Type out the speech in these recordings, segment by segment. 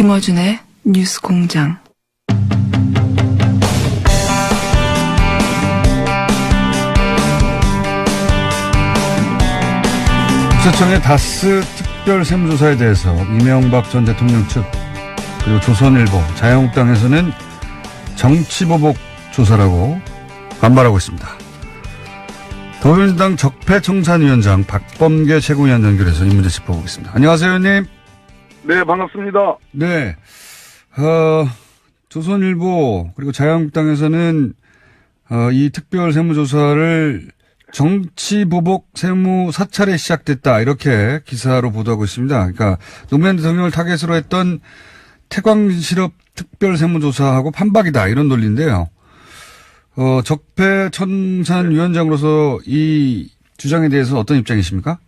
김어준의 뉴스공장. 국세청의 다스 특별 세무조사에 대해서 이명박 전 대통령 측 그리고 조선일보, 자유한국당에서는 정치보복 조사라고 반발하고 있습니다. 더불어민주당 적폐청산위원장 박범계 최고위원 연결해서 이 문제 짚어보겠습니다. 안녕하세요, 의원님. 네, 반갑습니다. 네, 조선일보 그리고 자유한국당에서는 이 특별 세무조사를 정치보복 세무 사찰에 시작됐다 이렇게 기사로 보도하고 있습니다. 그러니까 노무현 대통령을 타겟으로 했던 태광실업 특별 세무조사하고 판박이다 이런 논리인데요. 적폐청산위원장으로서 이 주장에 대해서 어떤 입장이십니까?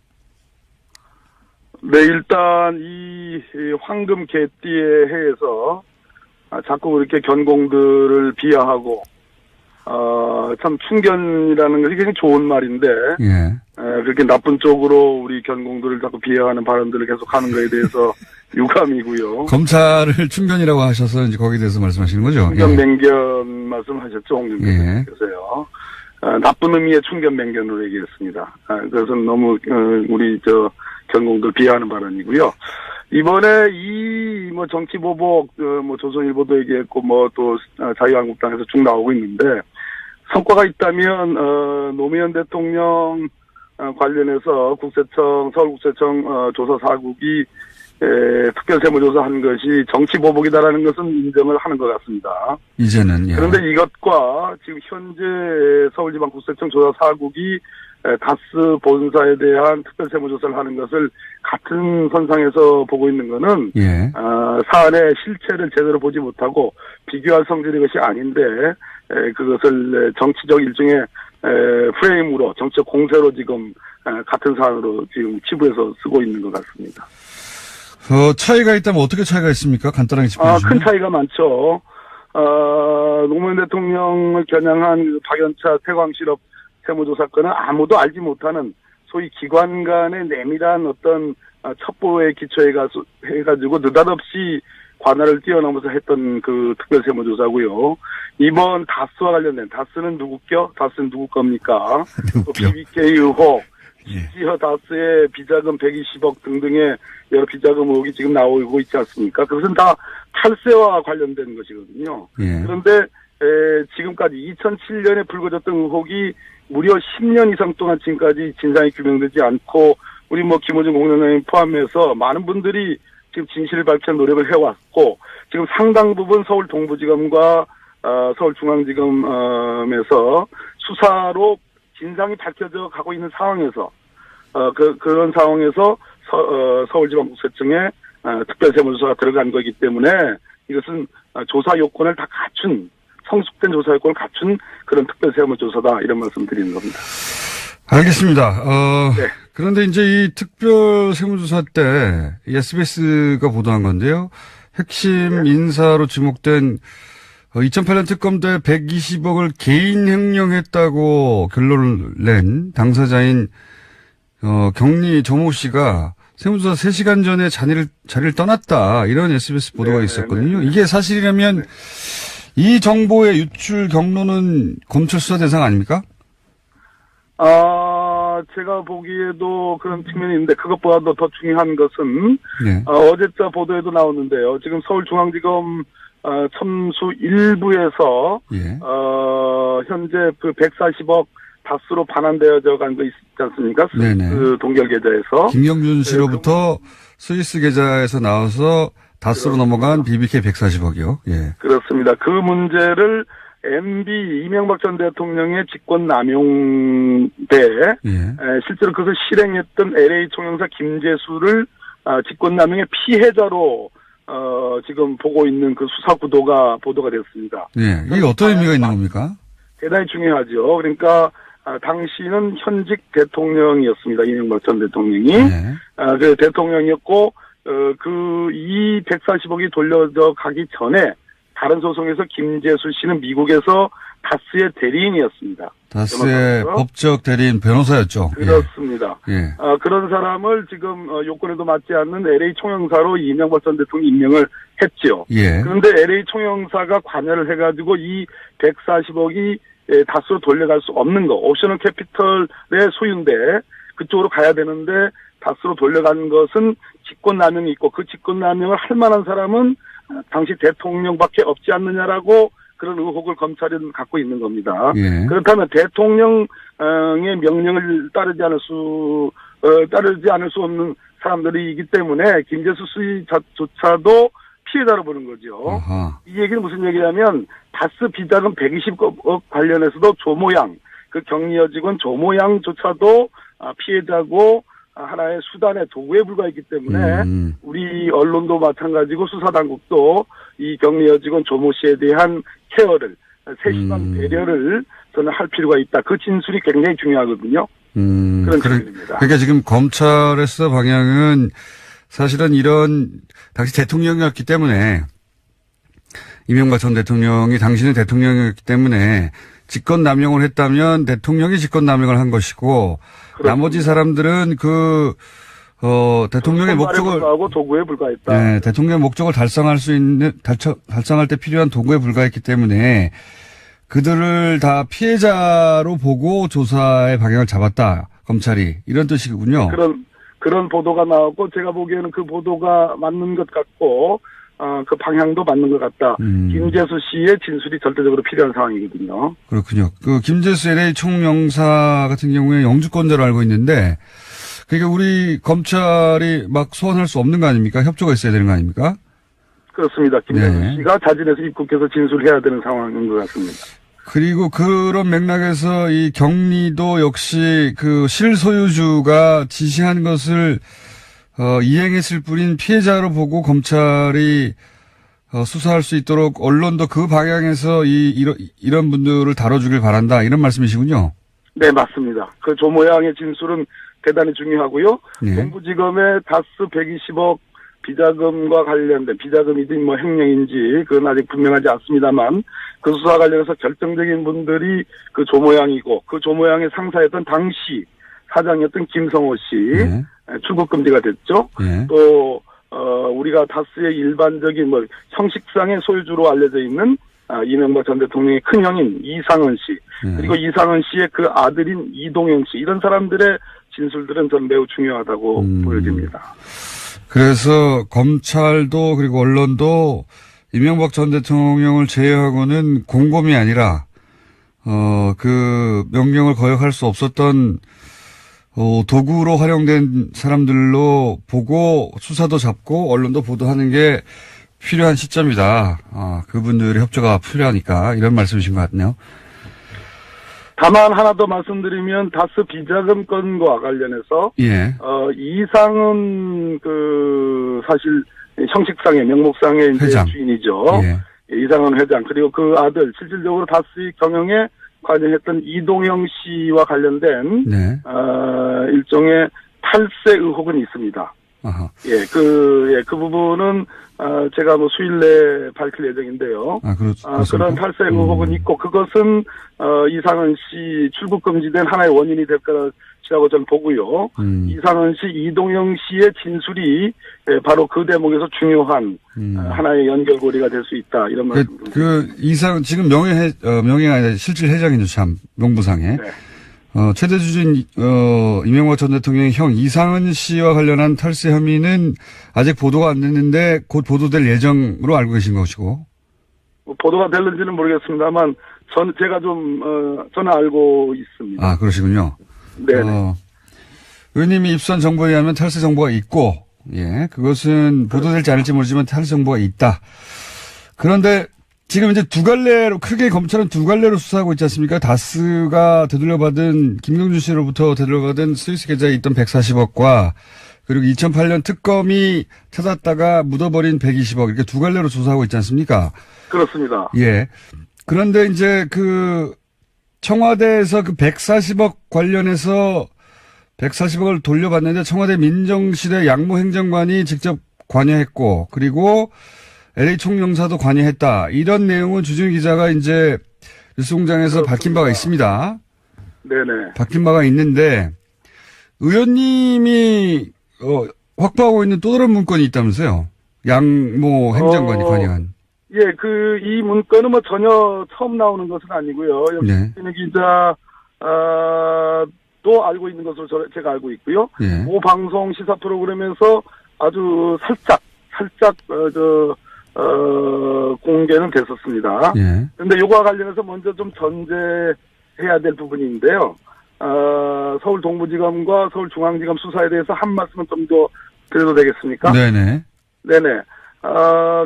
네, 일단 이 황금 개띠의 해에서 자꾸 이렇게 견공들을 비하하고 참 충견이라는 것이 굉장히 좋은 말인데 예. 그렇게 나쁜 쪽으로 우리 견공들을 자꾸 비하하는 발언들을 계속 하는 것에 대해서 유감이고요. 검찰을 충견이라고 하셔서 이제 거기에 대해서 말씀하시는 거죠? 충견 예. 맹견 말씀하셨죠, 홍준표께서요. 예. 나쁜 의미의 충견 맹견으로 얘기했습니다. 그래서 너무 우리 견공들 비하하는 발언이고요. 이번에 정치보복 조선일보도 얘기했고 또 자유한국당에서 쭉 나오고 있는데 성과가 있다면 노무현 대통령 관련해서 국세청 서울국세청 조사 사국이 특별 세무조사한 것이 정치보복이다라는 것은 인정을 하는 것 같습니다. 이제는. 예. 그런데 이것과 지금 현재 서울지방국세청 조사 사국이 다스 본사에 대한 특별 세무조사를 하는 것을 같은 선상에서 보고 있는 것은 예. 사안의 실체를 제대로 보지 못하고 비교할 성질의 것이 아닌데 그것을 정치적 일종의 프레임으로 정치적 공세로 지금 같은 사안으로 지금 치부해서 쓰고 있는 것 같습니다. 차이가 있다면 어떻게 차이가 있습니까? 간단하게 짚어주시면. 큰 차이가 많죠. 노무현 대통령을 겨냥한 박연차 태광실업 세무조사 건은 아무도 알지 못하는 소위 기관 간의 내밀한 어떤 첩보에 기초해가지고 느닷없이 관할을 뛰어넘어서 했던 그 특별 세무조사고요. 이번 다스와 관련된 다스는 누구죠? 다스는 누구 겁니까? 또 BBK 의혹, 지어 다스의 비자금 120억 등등의 여러 비자금 의혹이 지금 나오고 있지 않습니까? 그것은 다 탈세와 관련된 것이거든요. 예. 그런데 지금까지 2007년에 불거졌던 의혹이 무려 10년 이상 동안 지금까지 진상이 규명되지 않고 우리 김어준 공장장님 포함해서 많은 분들이 지금 진실을 밝히는 노력을 해왔고 지금 상당 부분 서울 동부지검과 서울중앙지검에서 수사로 진상이 밝혀져 가고 있는 상황에서 그런 상황에서 서울지방국세청에 특별세무조사가 들어간 거기 때문에 이것은 조사 요건을 다 갖춘 성숙된 조사 요건을 갖춘 그런 특별세무조사다 이런 말씀 드리는 겁니다. 알겠습니다. 네. 그런데 이제 이 특별세무조사 때 SBS가 보도한 건데요. 핵심 인사로 지목된 2008년 특검 때 120억을 개인 횡령했다고 결론을 낸 당사자인 경리 조모 씨가 세무조사 3시간 전에 자리를 떠났다 이런 SBS 보도가 있었거든요. 이게 사실이라면 이 정보의 유출 경로는 검찰 수사 대상 아닙니까? 제가 보기에도 그런 측면이 있는데 그것보다도 더 중요한 것은 네. 어제자 보도에도 나오는데요. 지금 서울중앙지검 첨수 1부에서 예. 현재 그 140억 다스로 반환되어져 간 거 있지 않습니까? 네네. 그 동결 계좌에서. 김경준 씨로부터 스위스 계좌에서 나와서 다스로 넘어간 BBK 140억이요. 예. 그렇습니다. 그 문제를 MB 이명박 전 대통령의 직권남용 때 실제로 그것을 실행했던 LA 총영사 김재수를 직권남용의 피해자로 지금 보고 있는 그 수사 보도가 됐습니다. 예. 이게 어떤 의미가 있는 겁니까? 대단히 중요하죠. 그러니까 당시는 현직 대통령이었습니다. 이명박 전 대통령이. 그 대통령이었고 이 140억이 돌려져 가기 전에 다른 소송에서 김재수 씨는 미국에서 다스의 대리인이었습니다. 다스의 변호사로서. 법적 대리인 변호사였죠. 그렇습니다. 예. 그런 사람을 지금 요건에도 맞지 않는 LA 총영사로 이명박 전 대통령이 임명을 했죠. 예. 그런데 LA 총영사가 관여를 해가지고 이 140억이 다스로 돌려갈 수 없는 거, 옵셔널 캐피털의 소유인데 그쪽으로 가야 되는데 다스로 돌려간 것은 직권남용이 있고 그 직권남용을 할 만한 사람은 당시 대통령밖에 없지 않느냐라고 그런 의혹을 검찰은 갖고 있는 겁니다. 예. 그렇다면 대통령의 명령을 따르지 않을 수 없는 사람들이기 때문에 김재수 씨조차도 피해자로 보는 거죠. 아하. 이 얘기는 무슨 얘기냐면 다스 비자금 120억 관련해서도 조모양, 그 격리 직원 조모양조차도 피해자고 하나의 수단의 도구에 불과했기 때문에 우리 언론도 마찬가지고 수사당국도 이 격리 직원 조모 씨에 대한 케어를 세심한 배려를 저는 할 필요가 있다. 그 진술이 굉장히 중요하거든요. 그런 진술입니다. 그러니까 지금 검찰의 수사 방향은 사실은 이런 당시 대통령이었기 때문에 이명박 전 대통령이 당신은 대통령이었기 때문에 직권남용을 했다면 대통령이 직권남용을 한 것이고 그렇습니다. 나머지 사람들은 대통령의 목적을 불과하고 도구에 불과했다. 네, 대통령의 목적을 달성할 때 필요한 도구에 불과했기 때문에 그들을 다 피해자로 보고 조사의 방향을 잡았다. 검찰이 이런 뜻이군요. 그런 보도가 나오고 제가 보기에는 그 보도가 맞는 것 같고 그 방향도 맞는 것 같다. 김재수 씨의 진술이 절대적으로 필요한 상황이거든요. 그렇군요. 그 김재수 LA 총영사 같은 경우에 영주권자로 알고 있는데 그러니까 우리 검찰이 막 소환할 수 없는 거 아닙니까? 협조가 있어야 되는 거 아닙니까? 그렇습니다. 김재수 씨가 자진해서 입국해서 진술해야 되는 상황인 것 같습니다. 그리고 그런 맥락에서 이 격리도 역시 그 실소유주가 지시한 것을 이행했을 뿐인 피해자로 보고 검찰이 수사할 수 있도록 언론도 그 방향에서 이런 분들을 다뤄주길 바란다 이런 말씀이시군요. 네, 맞습니다. 그 조모양의 진술은 대단히 중요하고요. 네. 동부지검의 다스 120억 비자금과 관련된 비자금이지 뭐 횡령인지 그건 아직 분명하지 않습니다만 그 수사 관련해서 결정적인 분들이 그 조모양이고 그 조모양의 상사였던 당시 사장이었던 김성호 씨 네. 출국 금지가 됐죠. 네. 또 우리가 다스의 일반적인 뭐 형식상의 소유주로 알려져 있는 이명박 전 대통령의 큰 형인 이상은 씨 그리고 이상은 씨의 그 아들인 이동영 씨 이런 사람들의 진술들은 전 매우 중요하다고 보여집니다. 그래서 검찰도 그리고 언론도 이명박 전 대통령을 제외하고는 공범이 아니라 그 명령을 거역할 수 없었던 도구로 활용된 사람들로 보고 수사도 잡고 언론도 보도하는 게 필요한 시점이다. 그분들의 협조가 필요하니까 이런 말씀이신 것 같네요. 다만 하나 더 말씀드리면 다스 비자금 건과 관련해서 예. 이상은 그 사실 형식상의 명목상의 이제 회장. 주인이죠. 예. 이상은 회장 그리고 그 아들 실질적으로 다스의 경영에 관여했던 이동영 씨와 관련된 네. 일종의 탈세 의혹은 있습니다. 아하. 그 부분은 제가 뭐 수일 내에 밝힐 예정인데요. 그런 탈세 의혹은 있고 그것은 이상은 씨 출국 금지된 하나의 원인이 될 것이라고 저는 보고요. 이상은 씨, 이동영 씨의 진술이 바로 그 대목에서 중요한 하나의 연결고리가 될 수 있다 이런 말씀입니다. 지금 명예가 아니라 실질 회장이죠 참 명부상에. 네. 최대 주주인 이명박 전 대통령의 형 이상은 씨와 관련한 탈세 혐의는 아직 보도가 안 됐는데 곧 보도될 예정으로 알고 계신 것이고. 보도가 될는지는 모르겠습니다만 제가 저는 알고 있습니다. 그러시군요. 네. 의원님이 입수한 정보에 의하면 탈세 정보가 있고, 예, 그것은 보도될지 않을지 모르지만 탈세 정보가 있다. 그런데 지금 이제 크게 검찰은 두 갈래로 수사하고 있지 않습니까? 다스가 김경준 씨로부터 되돌려받은 스위스 계좌에 있던 140억과 그리고 2008년 특검이 찾았다가 묻어버린 120억 이렇게 두 갈래로 조사하고 있지 않습니까? 그렇습니다. 예. 그런데 이제 청와대에서 140억 관련해서 140억을 돌려받는데 청와대 민정실의 양모 행정관이 직접 관여했고 그리고 LA 총영사도 관여했다. 이런 내용은 주진우 기자가 이제 뉴스공장에서 밝힌 바가 있습니다. 네네. 밝힌 바가 있는데 의원님이 확보하고 있는 또 다른 문건이 있다면서요? 양모 행정관이 관여한. 예, 이 문건은 뭐 전혀 처음 나오는 것은 아니고요. 여기 네. 주진우 기자 또 알고 있는 것으로 제가 알고 있고요. 예. 모 방송 시사 프로그램에서 아주 살짝 공개는 됐었습니다. 예. 그런데 요거와 관련해서 먼저 좀 전제해야 될 부분인데요. 서울 동부지검과 서울중앙지검 수사에 대해서 한 말씀은 좀 더 드려도 되겠습니까? 네네. 네네.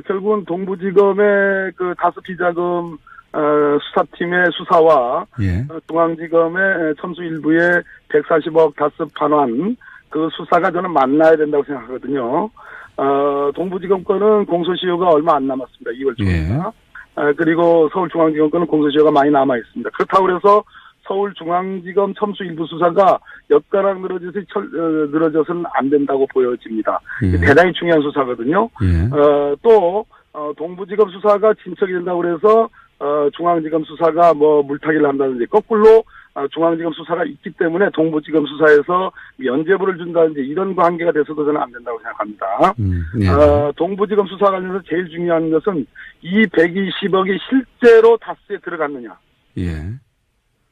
결국은 동부지검의 그 다스 비자금 수사팀의 수사와 예. 중앙지검의 첨수 일부의 140억 다스 반환 그 수사가 저는 만나야 된다고 생각하거든요. 동부지검 건은 공소시효가 얼마 안 남았습니다. 2월 초입니다. 그리고 서울중앙지검 건은 공소시효가 많이 남아 있습니다. 그렇다고 해서 서울중앙지검 첨수 일부 수사가 엿가락 늘어져서는 안 된다고 보여집니다. 예. 대단히 중요한 수사거든요. 예. 또 동부지검 수사가 진척이 된다고 그래서 중앙지검 수사가 뭐 물타기를 한다든지 거꾸로 중앙지검 수사가 있기 때문에 동부지검 수사에서 면죄부를 준다든지 이런 관계가 돼서도 저는 안 된다고 생각합니다. 예. 동부지검 수사 관련해서 제일 중요한 것은 이 120억이 실제로 다스에 들어갔느냐. 예.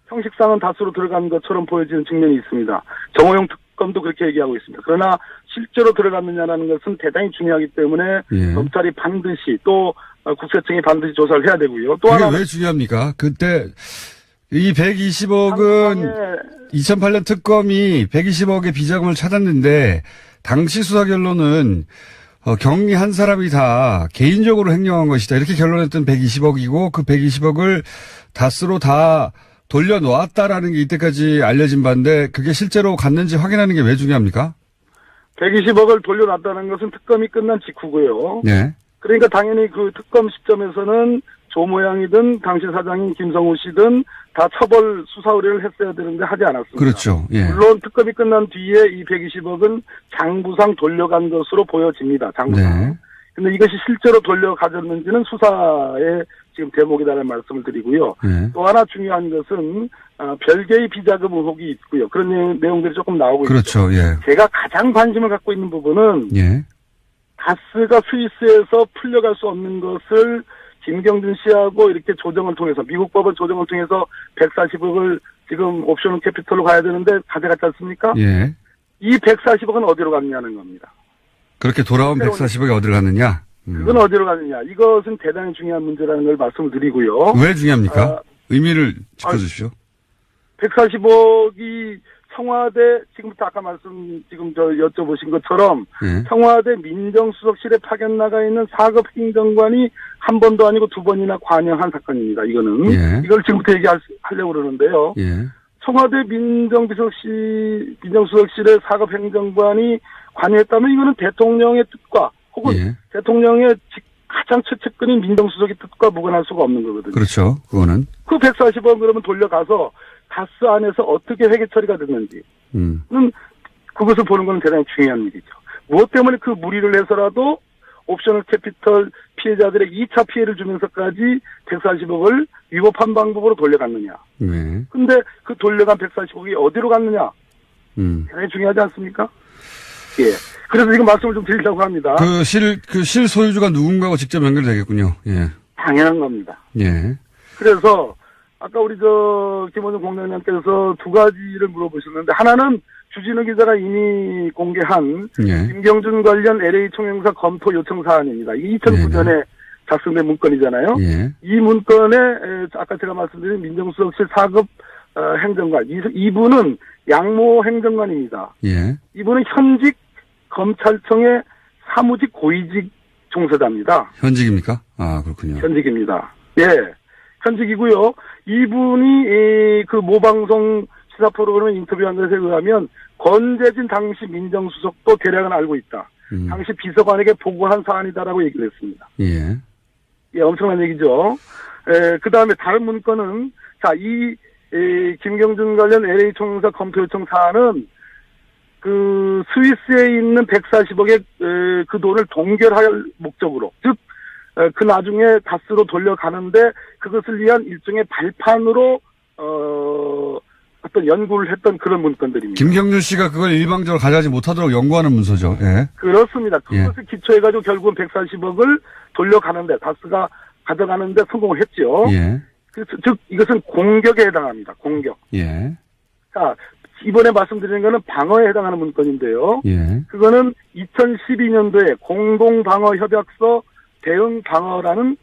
형식상은 다수로 들어간 것처럼 보여지는 측면이 있습니다. 정호영 특검도 그렇게 얘기하고 있습니다. 그러나 실제로 들어갔느냐라는 것은 대단히 중요하기 때문에 예. 검찰이 반드시 또 국세청이 반드시 조사를 해야 되고요. 또 그게 하나 왜 중요합니까? 그때 이 120억은 2008년 특검이 120억의 비자금을 찾았는데 당시 수사 결론은 경리 한 사람이 다 개인적으로 횡령한 것이다. 이렇게 결론했던 120억이고 그 120억을 다스로 다 돌려놓았다라는 게 이때까지 알려진 바인데 그게 실제로 갔는지 확인하는 게 왜 중요합니까? 120억을 돌려놨다는 것은 특검이 끝난 직후고요. 네. 그러니까 당연히 그 특검 시점에서는 조 모양이든 당시 사장인 김성우 씨든 다 처벌 수사 의뢰를 했어야 되는데 하지 않았습니다. 그렇죠. 예. 물론 특검이 끝난 뒤에 이 120억은 장부상 돌려간 것으로 보여집니다. 장부상. 네. 근데 이것이 실제로 돌려가졌는지는 수사의 지금 대목이라는 말씀을 드리고요. 네. 또 하나 중요한 것은 별개의 비자금 의혹이 있고요. 그런 내용들이 조금 나오고 그렇죠. 있죠. 예. 제가 가장 관심을 갖고 있는 부분은 예. 다스가 스위스에서 풀려갈 수 없는 것을 김경준 씨하고 이렇게 조정을 통해서 미국 법원 조정을 통해서 140억을 지금 옵션 캐피털로 가야 되는데 가져갔지 않습니까? 예. 이 140억은 어디로 갔느냐는 겁니다. 그렇게 돌아온 140억이 어디로 갔느냐? 그건 어디로 갔느냐. 이것은 대단히 중요한 문제라는 걸 말씀을 드리고요. 왜 중요합니까? 의미를 짚어주십시오. 140억이 청와대, 지금부터 아까 여쭤보신 것처럼 예. 청와대 민정수석실에 파견 나가 있는 4급 행정관이 한 번도 아니고 두 번이나 관여한 사건입니다. 이거는. 예. 이걸 지금부터 얘기하려고 그러는데요. 예. 청와대 민정수석실의 4급 행정관이 관여했다면 이거는 대통령의 뜻과 혹은 예. 대통령의 가장 최측근인 민정수석의 뜻과 무관할 수가 없는 거거든요. 그렇죠. 그거는. 그 140억 그러면 돌려가서 다스 안에서 어떻게 회계 처리가 됐는지는 그것을 보는 건 대단히 중요한 일이죠. 무엇 때문에 그 무리를 해서라도 옵셔널 캐피털 피해자들의 2차 피해를 주면서까지 140억을 위법한 방법으로 돌려갔느냐. 네. 근데 그 돌려간 140억이 어디로 갔느냐. 대단히 중요하지 않습니까? 예. 그래서 지금 말씀을 좀 드리려고 합니다. 그 실소유주가 누군가하고 직접 연결되겠군요. 예. 당연한 겁니다. 예. 그래서 아까 우리 김원준 공장장께서 두 가지를 물어보셨는데 하나는 주진우 기자가 이미 공개한 예. 김경준 관련 LA 총영사 검토 요청 사안입니다. 이게 2009년에 작성된 문건이잖아요. 예. 이 문건에 아까 제가 말씀드린 민정수석실 4급 행정관 이분은 양모 행정관입니다. 예. 이분은 현직 검찰청의 사무직 고위직 종사자입니다. 현직입니까? 아, 그렇군요. 현직입니다. 예. 현직이고요. 이분이 그 모방송 시사 프로그램 인터뷰한 것에 의하면 권재진 당시 민정수석도 대략은 알고 있다. 당시 비서관에게 보고한 사안이다라고 얘기를 했습니다. 예. 예, 엄청난 얘기죠. 그 다음에 다른 문건은 김경준 관련 LA 총영사 검토 요청 사안은 그 스위스에 있는 140억의 그 돈을 동결할 목적으로 즉 그 나중에 다스로 돌려가는데 그것을 위한 일종의 발판으로 어떤 연구를 했던 그런 문건들입니다. 김경률 씨가 그걸 일방적으로 가져가지 못하도록 연구하는 문서죠. 예. 그렇습니다. 예. 그것을 기초해가지고 결국은 140억을 돌려가는데 다스가 가져가는데 성공을 했죠. 예. 그래서 즉 이것은 공격에 해당합니다. 공격. 예. 자, 이번에 말씀드리는 거는 방어에 해당하는 문건인데요. 예. 그거는 2012년도에 공동방어협약서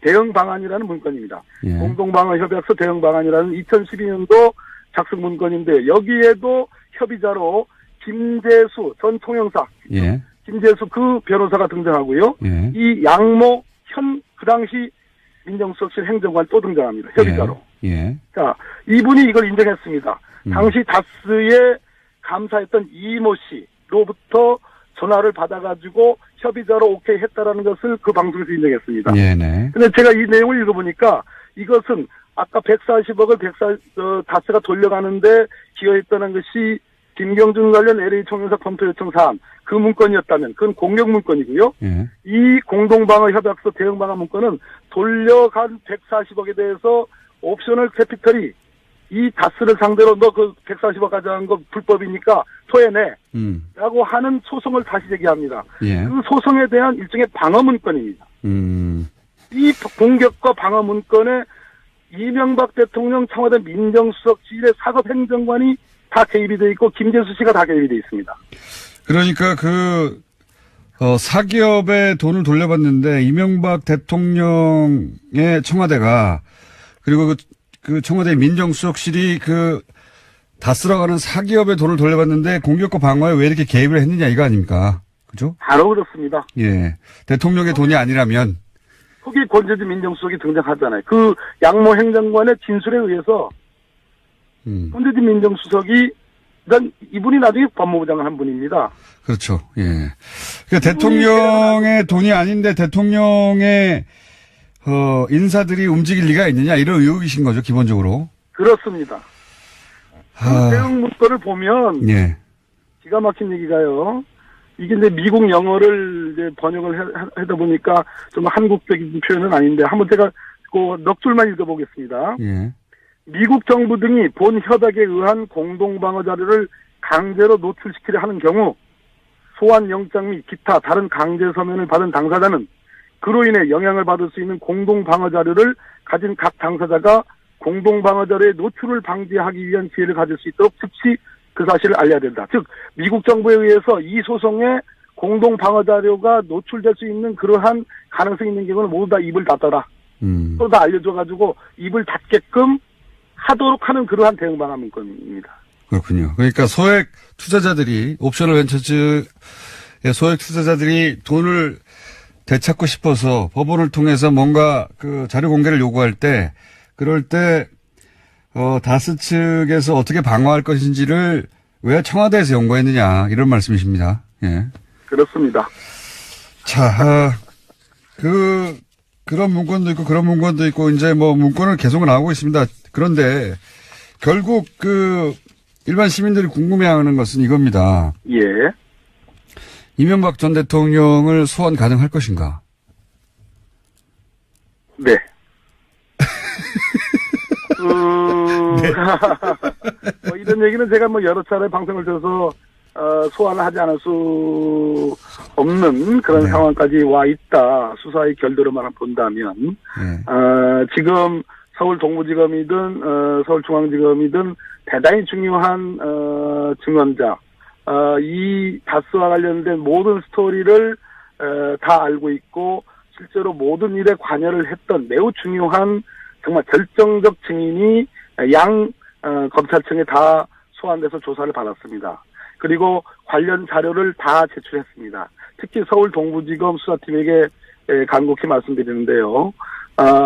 대응방안이라는 문건입니다. 예. 공동방어협약서 대응방안이라는 2012년도 작성 문건인데 여기에도 협의자로 김재수 전 통영사, 예. 김재수 그 변호사가 등장하고요. 예. 이 양모 그 당시 민정수석실 행정관 또 등장합니다. 협의자로. 예. 자, 이분이 이걸 인정했습니다. 당시 다스에 감사했던 이모 씨로부터 전화를 받아가지고 협의자로 오케이 했다라는 것을 그 방송에서 인정했습니다. 네네. 근데 제가 이 내용을 읽어보니까 이것은 아까 140억을 다스가 돌려가는데 기여했다는 것이 김경준 관련 LA 총영사 검토 요청 사안 그 문건이었다면 그건 공격 문건이고요. 예. 이 공동방어 협약서 대응방안 문건은 돌려간 140억에 대해서 옵셔널 캐피털이 이 다스를 상대로 너 그 140억 가져간 거 불법이니까 토해내 라고 하는 소송을 다시 제기합니다. 예. 그 소송에 대한 일종의 방어 문건입니다. 이 공격과 방어 문건에 이명박 대통령 청와대 민정수석실의 사법행정관이 다 개입이 돼 있고 김재수 씨가 다 개입이 돼 있습니다. 그러니까 사기업에 돈을 돌려받는데 이명박 대통령의 청와대가 그리고 그 청와대 민정수석실이 다스러 가는 사기업에 돈을 돌려받는데 공격과 방어에 왜 이렇게 개입을 했느냐 이거 아닙니까? 그죠? 바로 그렇습니다. 예. 대통령의 돈이 아니라면. 거기 권재주 민정수석이 등장하잖아요. 그 양모 행정관의 진술에 의해서 권재주 민정수석이 이분이 나중에 법무부 장관 한 분입니다. 그렇죠. 예. 그러니까 대통령의 돈이 아닌데 대통령의 인사들이 움직일 리가 있느냐 이런 의혹이신 거죠, 기본적으로. 그렇습니다. 그 대응 문건을 보면 예. 기가 막힌 얘기가요. 이게 이제 미국 영어를 이제 번역을 하다 보니까 좀 한국적인 표현은 아닌데 한번 제가 넉 줄만 읽어보겠습니다. 예. 미국 정부 등이 본 협약에 의한 공동방어 자료를 강제로 노출시키려 하는 경우 소환 영장 및 기타 다른 강제 서면을 받은 당사자는 그로 인해 영향을 받을 수 있는 공동방어 자료를 가진 각 당사자가 공동방어 자료의 노출을 방지하기 위한 기회를 가질 수 있도록 즉시 그 사실을 알려야 된다. 즉 미국 정부에 의해서 이 소송에 공동방어 자료가 노출될 수 있는 그러한 가능성이 있는 경우는 모두 다 입을 닫아라. 또 다 알려줘가지고 입을 닫게끔 하도록 하는 그러한 대응 방안 문건입니다. 그렇군요. 그러니까 소액 투자자들이 옵셔널 벤처즈의 소액 투자자들이 돈을 되찾고 싶어서 법원을 통해서 뭔가 자료 공개를 요구할 때 그럴 때 다스 측에서 어떻게 방어할 것인지를 왜 청와대에서 연구했느냐 이런 말씀이십니다. 예. 그렇습니다. 자, 그런 문건도 있고 그런 문건도 있고 이제 문건은 계속 나오고 있습니다. 그런데 결국 일반 시민들이 궁금해하는 것은 이겁니다. 예. 이명박 전 대통령을 소환 가능할 것인가? 네. 이런 얘기는 제가 여러 차례 방송을 들어서 소환을 하지 않을 수 없는 그런 네. 상황까지 와 있다. 수사의 결도로만 본다면 네. 지금 서울 동부지검이든 서울중앙지검이든 대단히 중요한 증언자 이 다스와 관련된 모든 스토리를 다 알고 있고 실제로 모든 일에 관여를 했던 매우 중요한 정말 결정적 증인이 검찰청에 다 소환돼서 조사를 받았습니다. 그리고 관련 자료를 다 제출했습니다. 특히 서울 동부지검 수사팀에게 간곡히 말씀드리는데요.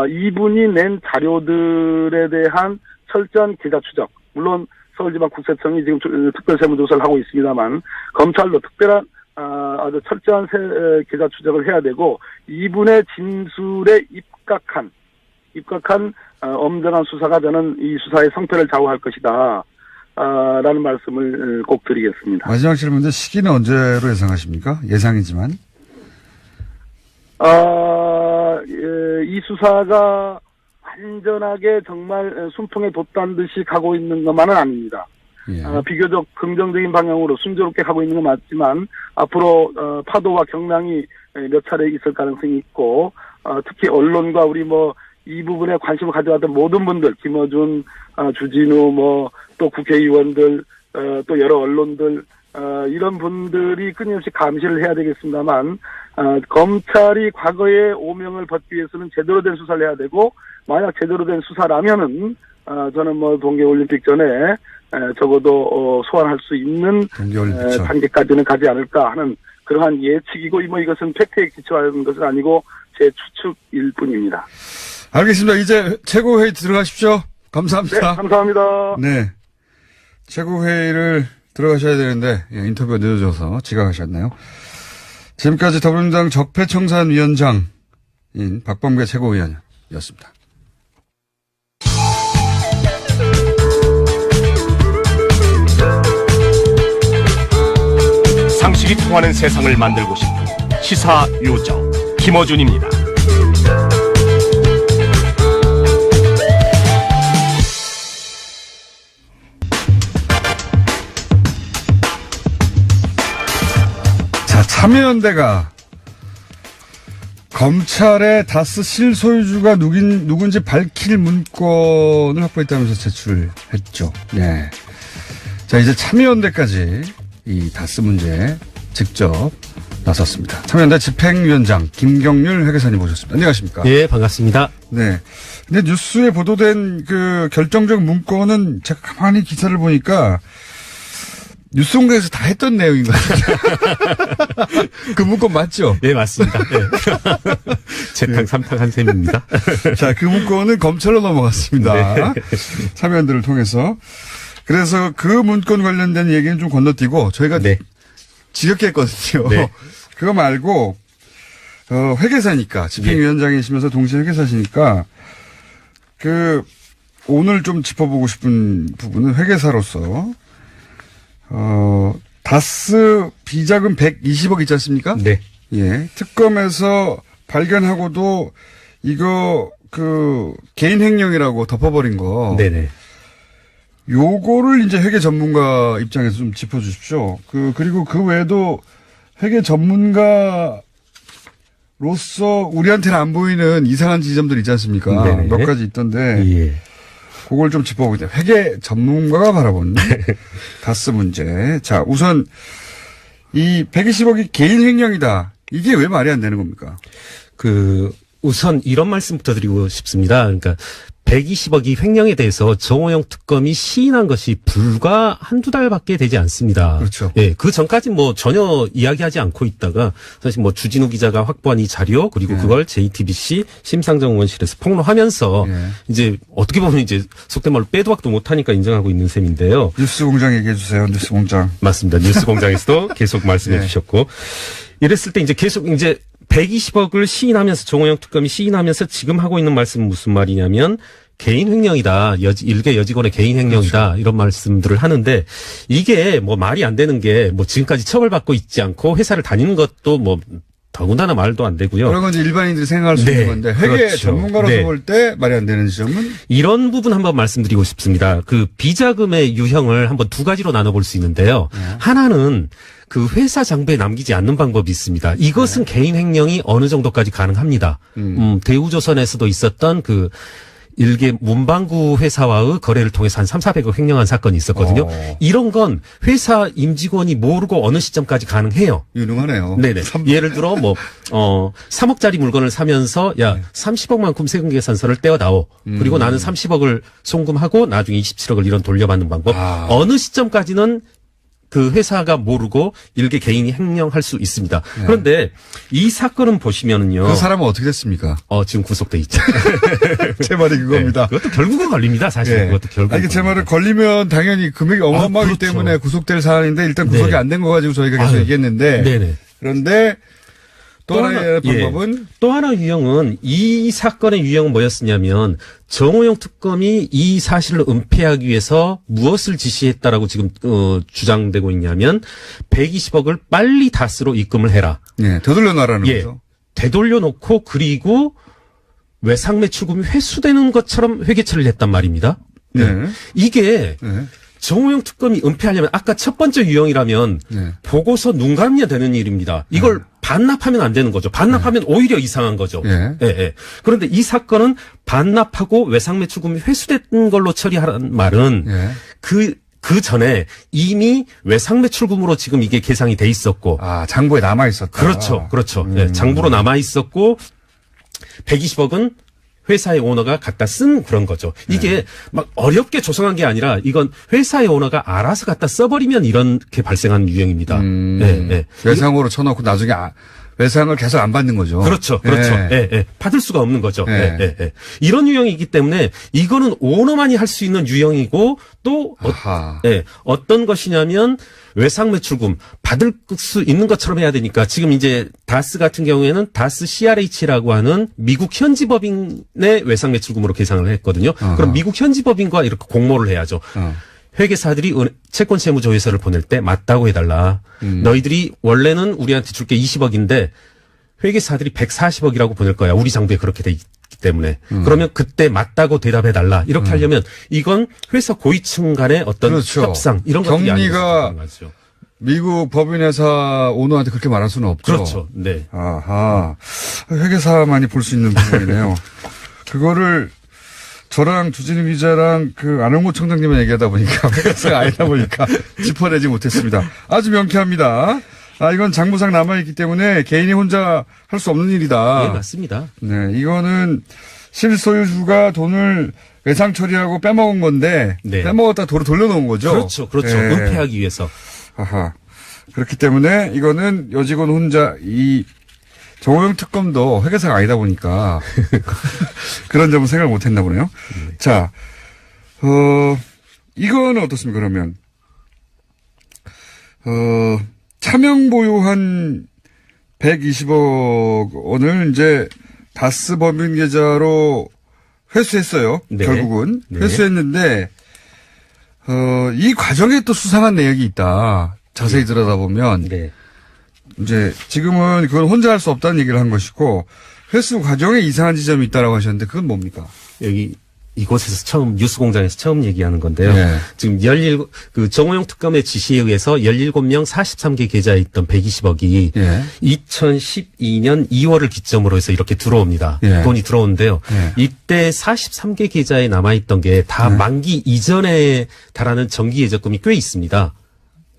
이분이 낸 자료들에 대한 철저한 기자 추적, 물론 서울지방국세청이 지금 특별세무조사를 하고 있습니다만 검찰도 특별한 아주 철저한 기자 추적을 해야 되고 이분의 진술에 입각한 엄정한 수사가 저는 이 수사의 성패를 좌우할 것이다. 라는 말씀을 꼭 드리겠습니다. 마지막 질문인데 시기는 언제로 예상하십니까? 예상이지만. 이 수사가 완전하게 정말 순풍에 돛단 듯이 가고 있는 것만은 아닙니다. 예. 비교적 긍정적인 방향으로 순조롭게 가고 있는 건 맞지만 앞으로 파도와 경랑이 몇 차례 있을 가능성이 있고 특히 언론과 우리 이 부분에 관심을 가져왔던 모든 분들, 김어준, 주진우, 또 국회의원들, 또 여러 언론들, 이런 분들이 끊임없이 감시를 해야 되겠습니다만, 검찰이 과거의 오명을 벗기 위해서는 제대로 된 수사를 해야 되고, 만약 제대로 된 수사라면은, 저는 동계올림픽 전에, 적어도, 소환할 수 있는, 단계까지는 가지 않을까 하는 그러한 예측이고, 이것은 팩트에 기초하는 것은 아니고, 제 추측일 뿐입니다. 알겠습니다. 이제 최고회의 들어가십시오. 감사합니다. 네, 감사합니다. 네. 최고회의를 들어가셔야 되는데, 인터뷰가 늦어져서 지각하셨나요? 지금까지 더불어민주당 적폐청산위원장인 박범계 최고위원이었습니다. 상식이 통하는 세상을 만들고 싶은 시사 요정 김어준입니다. 자, 참여연대가 검찰의 다스 실소유주가 누군지 밝힐 문건을 확보했다면서 제출했죠. 네. 자, 이제 참여연대까지 이 다스 문제에 직접 나섰습니다. 참여연대 집행위원장 김경률 회계사님 모셨습니다. 안녕하십니까? 예, 반갑습니다. 네. 근데 뉴스에 보도된 그 결정적 문건은 제가 가만히 기사를 보니까 뉴스 공장에서 다 했던 내용인 것 같아요. 그 문건 맞죠? 예, 맞습니다. 예. 재탕 삼탕 한 셈입니다. 자, 그 문건은 검찰로 넘어갔습니다. 네. 참여연대를 통해서. 그래서 그 문건 관련된 얘기는 좀 건너뛰고 저희가 네. 지겹게 했거든요. 네. 그거 말고 회계사니까 집행위원장이시면서 동시에 회계사시니까 오늘 좀 짚어보고 싶은 부분은 회계사로서 다스 비자금 120억 있지 않습니까? 네. 예. 특검에서 발견하고도 이거 개인 횡령이라고 덮어버린 거. 네네. 요거를 이제 회계 전문가 입장에서 좀 짚어주십시오. 그리고 그 외에도 회계 전문가로서 우리한테는 안 보이는 이상한 지점들 있지 않습니까? 네네. 몇 가지 있던데. 예. 그걸 좀 짚어보겠습니다. 회계 전문가가 바라보는 다스 문제. 자, 우선 이 120억이 개인 횡령이다. 이게 왜 말이 안 되는 겁니까? 우선 이런 말씀부터 드리고 싶습니다. 그러니까 120억이 횡령에 대해서 정호영 특검이 시인한 것이 불과 한두 달밖에 되지 않습니다. 그렇죠. 예, 그 전까지 전혀 이야기하지 않고 있다가 사실 주진우 기자가 확보한 이 자료 그리고 그걸 JTBC 심상정 의원실에서 폭로하면서 이제 어떻게 보면 이제 속된 말로 빼도 박도 못하니까 인정하고 있는 셈인데요. 뉴스 공장 얘기해 주세요. 뉴스 공장. 맞습니다. 뉴스 공장에서도 계속 말씀해 주셨고 이랬을 때 이제 계속 120억을 시인하면서 정호영 특검이 시인하면서 지금 하고 있는 말씀은 무슨 말이냐면 개인 횡령이다. 일개 여직원의 개인 횡령이다. 그렇죠. 이런 말씀들을 하는데 이게 말이 안 되는 게 지금까지 처벌받고 있지 않고 회사를 다니는 것도 더군다나 말도 안 되고요. 그런 건 이제 일반인들이 생각할 수 있는 건데 회계 그렇죠. 전문가로서 볼 때 말이 안 되는 지점은 이런 부분 한번 말씀드리고 싶습니다. 비자금의 유형을 한번 두 가지로 나눠볼 수 있는데요. 하나는 회사 장부에 남기지 않는 방법이 있습니다. 이것은 개인 횡령이 어느 정도까지 가능합니다. 대우조선에서도 있었던 일개 문방구 회사와의 거래를 통해서 한 3,400억 횡령한 사건이 있었거든요. 이런 건 회사 임직원이 모르고 어느 시점까지 가능해요. 유능하네요. 네네. 예를 들어 3억짜리 물건을 사면서 30억만큼 세금 계산서를 떼어다오. 그리고 나는 30억을 송금하고 나중에 27억을 이런 돌려받는 방법. 어느 시점까지는 회사가 모르고 일개 개인이 횡령할 수 있습니다. 그런데 이 사건은 보시면은요. 그 사람은 어떻게 됐습니까? 지금 구속돼 있죠. 제 말이 그겁니다. 그것도 결국은 걸립니다. 사실 그것도 결국은. 제 말은 걸리면 당연히 금액이 어마어마하기 그렇죠. 때문에 구속될 사안인데 일단 구속이 안 된 거 가지고 저희가 계속 얘기했는데. 네네. 그런데 또 하나의 방법은 또 하나 유형은 이 사건의 유형은 뭐였냐면 정호영 특검이 이 사실을 은폐하기 위해서 무엇을 지시했다라고 지금 주장되고 있냐면 120억을 빨리 다스로 입금을 해라. 되돌려 놔라는 거죠. 되돌려 놓고 그리고 외상매출금이 회수되는 것처럼 회계처리를 했단 말입니다. 네. 이게 네. 정호영 특검이 은폐하려면 아까 첫 번째 유형이라면 네. 보고서 눈 감으면 되는 일입니다. 이걸 반납하면 안 되는 거죠. 반납하면 오히려 이상한 거죠. 예. 예, 예. 그런데 이 사건은 반납하고 외상매출금이 회수된 걸로 처리하라는 말은 예. 그 전에 이미 외상매출금으로 지금 이게 계상이 돼 있었고. 아, 장부에 남아 있었다. 그렇죠. 그렇죠. 예, 장부로 남아 있었고 120억은 회사의 오너가 갖다 쓴 그런 거죠. 이게 막 어렵게 조성한 게 아니라 이건 회사의 오너가 알아서 갖다 써버리면 이렇게 발생하는 유형입니다. 예, 예. 외상으로 쳐놓고 나중에 외상을 계속 안 받는 거죠. 그렇죠. 그렇죠. 예. 예, 예. 받을 수가 없는 거죠. 예. 예, 예, 예. 이런 유형이기 때문에 이거는 오너만이 할 수 있는 유형이고 또 아하. 어떤 것이냐면 외상매출금 받을 수 있는 것처럼 해야 되니까 지금 이제 다스 같은 경우에는 다스 CRH라고 하는 미국 현지 법인의 외상매출금으로 계상을 했거든요. 그럼 미국 현지 법인과 이렇게 공모를 해야죠. 회계사들이 채권세무조회서를 보낼 때 맞다고 해달라. 너희들이 원래는 우리한테 줄 게 20억인데 회계사들이 140억이라고 보낼 거야. 우리 장부에 그렇게 돼 있기 때문에. 그러면 그때 맞다고 대답해달라. 이렇게 하려면 이건 회사 고위층 간의 어떤 그렇죠. 협상 이런 것들이 경리가 아니죠. 미국 법인회사 오너한테 그렇게 말할 수는 없죠. 그렇죠. 네. 아하. 회계사만이 볼 수 있는 부분이네요. 그거를 저랑 주진우 기자랑 안홍구 청장님이 얘기하다 보니까 회계사가 아니다 보니까 짚어내지 못했습니다. 아주 명쾌합니다. 이건 장부상 남아있기 때문에 개인이 혼자 할 수 없는 일이다. 네, 맞습니다. 네, 이거는 실소유주가 돈을 외상 처리하고 빼먹은 건데 네. 빼먹었다 도로 돌려놓은 거죠. 그렇죠. 그렇죠. 네. 은폐하기 위해서. 아하. 그렇기 때문에 이거는 여직원 혼자 정호영 특검도 회계사가 아니다 보니까 그런 점은 생각을 못 했나 보네요. 자, 이거는 어떻습니까, 그러면? 차명 보유한 120억 원을 이제 다스 법인 계좌로 회수했어요. 네. 결국은. 네. 회수했는데, 이 과정에 또 수상한 내역이 있다. 자세히 들여다보면. 네. 이제 지금은 그건 혼자 할 수 없다는 얘기를 한 것이고 회수 과정에 이상한 지점이 있다라고 하셨는데 그건 뭡니까? 여기 이곳에서 뉴스공장에서 처음 얘기하는 건데요. 네. 지금 정호영 특검의 지시에 의해서 17명 43개 계좌에 있던 120억이 예. 2012년 2월을 기점으로 해서 이렇게 들어옵니다. 예. 돈이 들어오는데요. 예. 이때 43개 계좌에 남아있던 게 다 만기 이전에 달하는 정기예적금이 꽤 있습니다.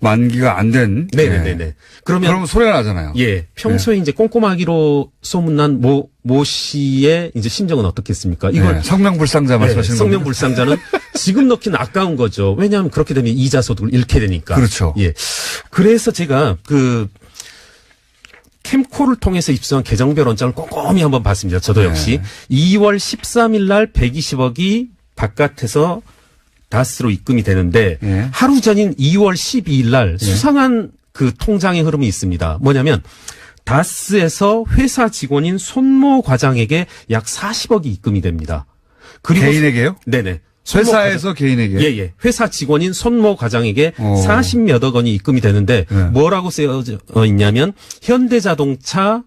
만기가 안 된. 네네네. 그러면 소리가 나잖아요. 예, 평소에 이제 꼼꼼하기로 소문난 모 씨의 이제 심정은 어떻겠습니까? 이걸 성명불상자 말씀하시는 거죠? 성명불상자는 지금 넣기는 아까운 거죠. 왜냐하면 그렇게 되면 이자 소득을 잃게 되니까. 그렇죠. 예. 그래서 제가 캠코를 통해서 입수한 계정별 원장을 꼼꼼히 한번 봤습니다. 저도 역시 2월 13일 날 120억이 바깥에서 다스로 입금이 되는데 하루 전인 2월 12일 날 수상한 통장의 흐름이 있습니다. 뭐냐면 다스에서 회사 직원인 손모 과장에게 약 40억이 입금이 됩니다. 그리고 개인에게요? 네네. 회사에서 개인에게? 예. 회사 직원인 손모 과장에게 40몇억 원이 입금이 되는데 뭐라고 쓰여져 있냐면 현대자동차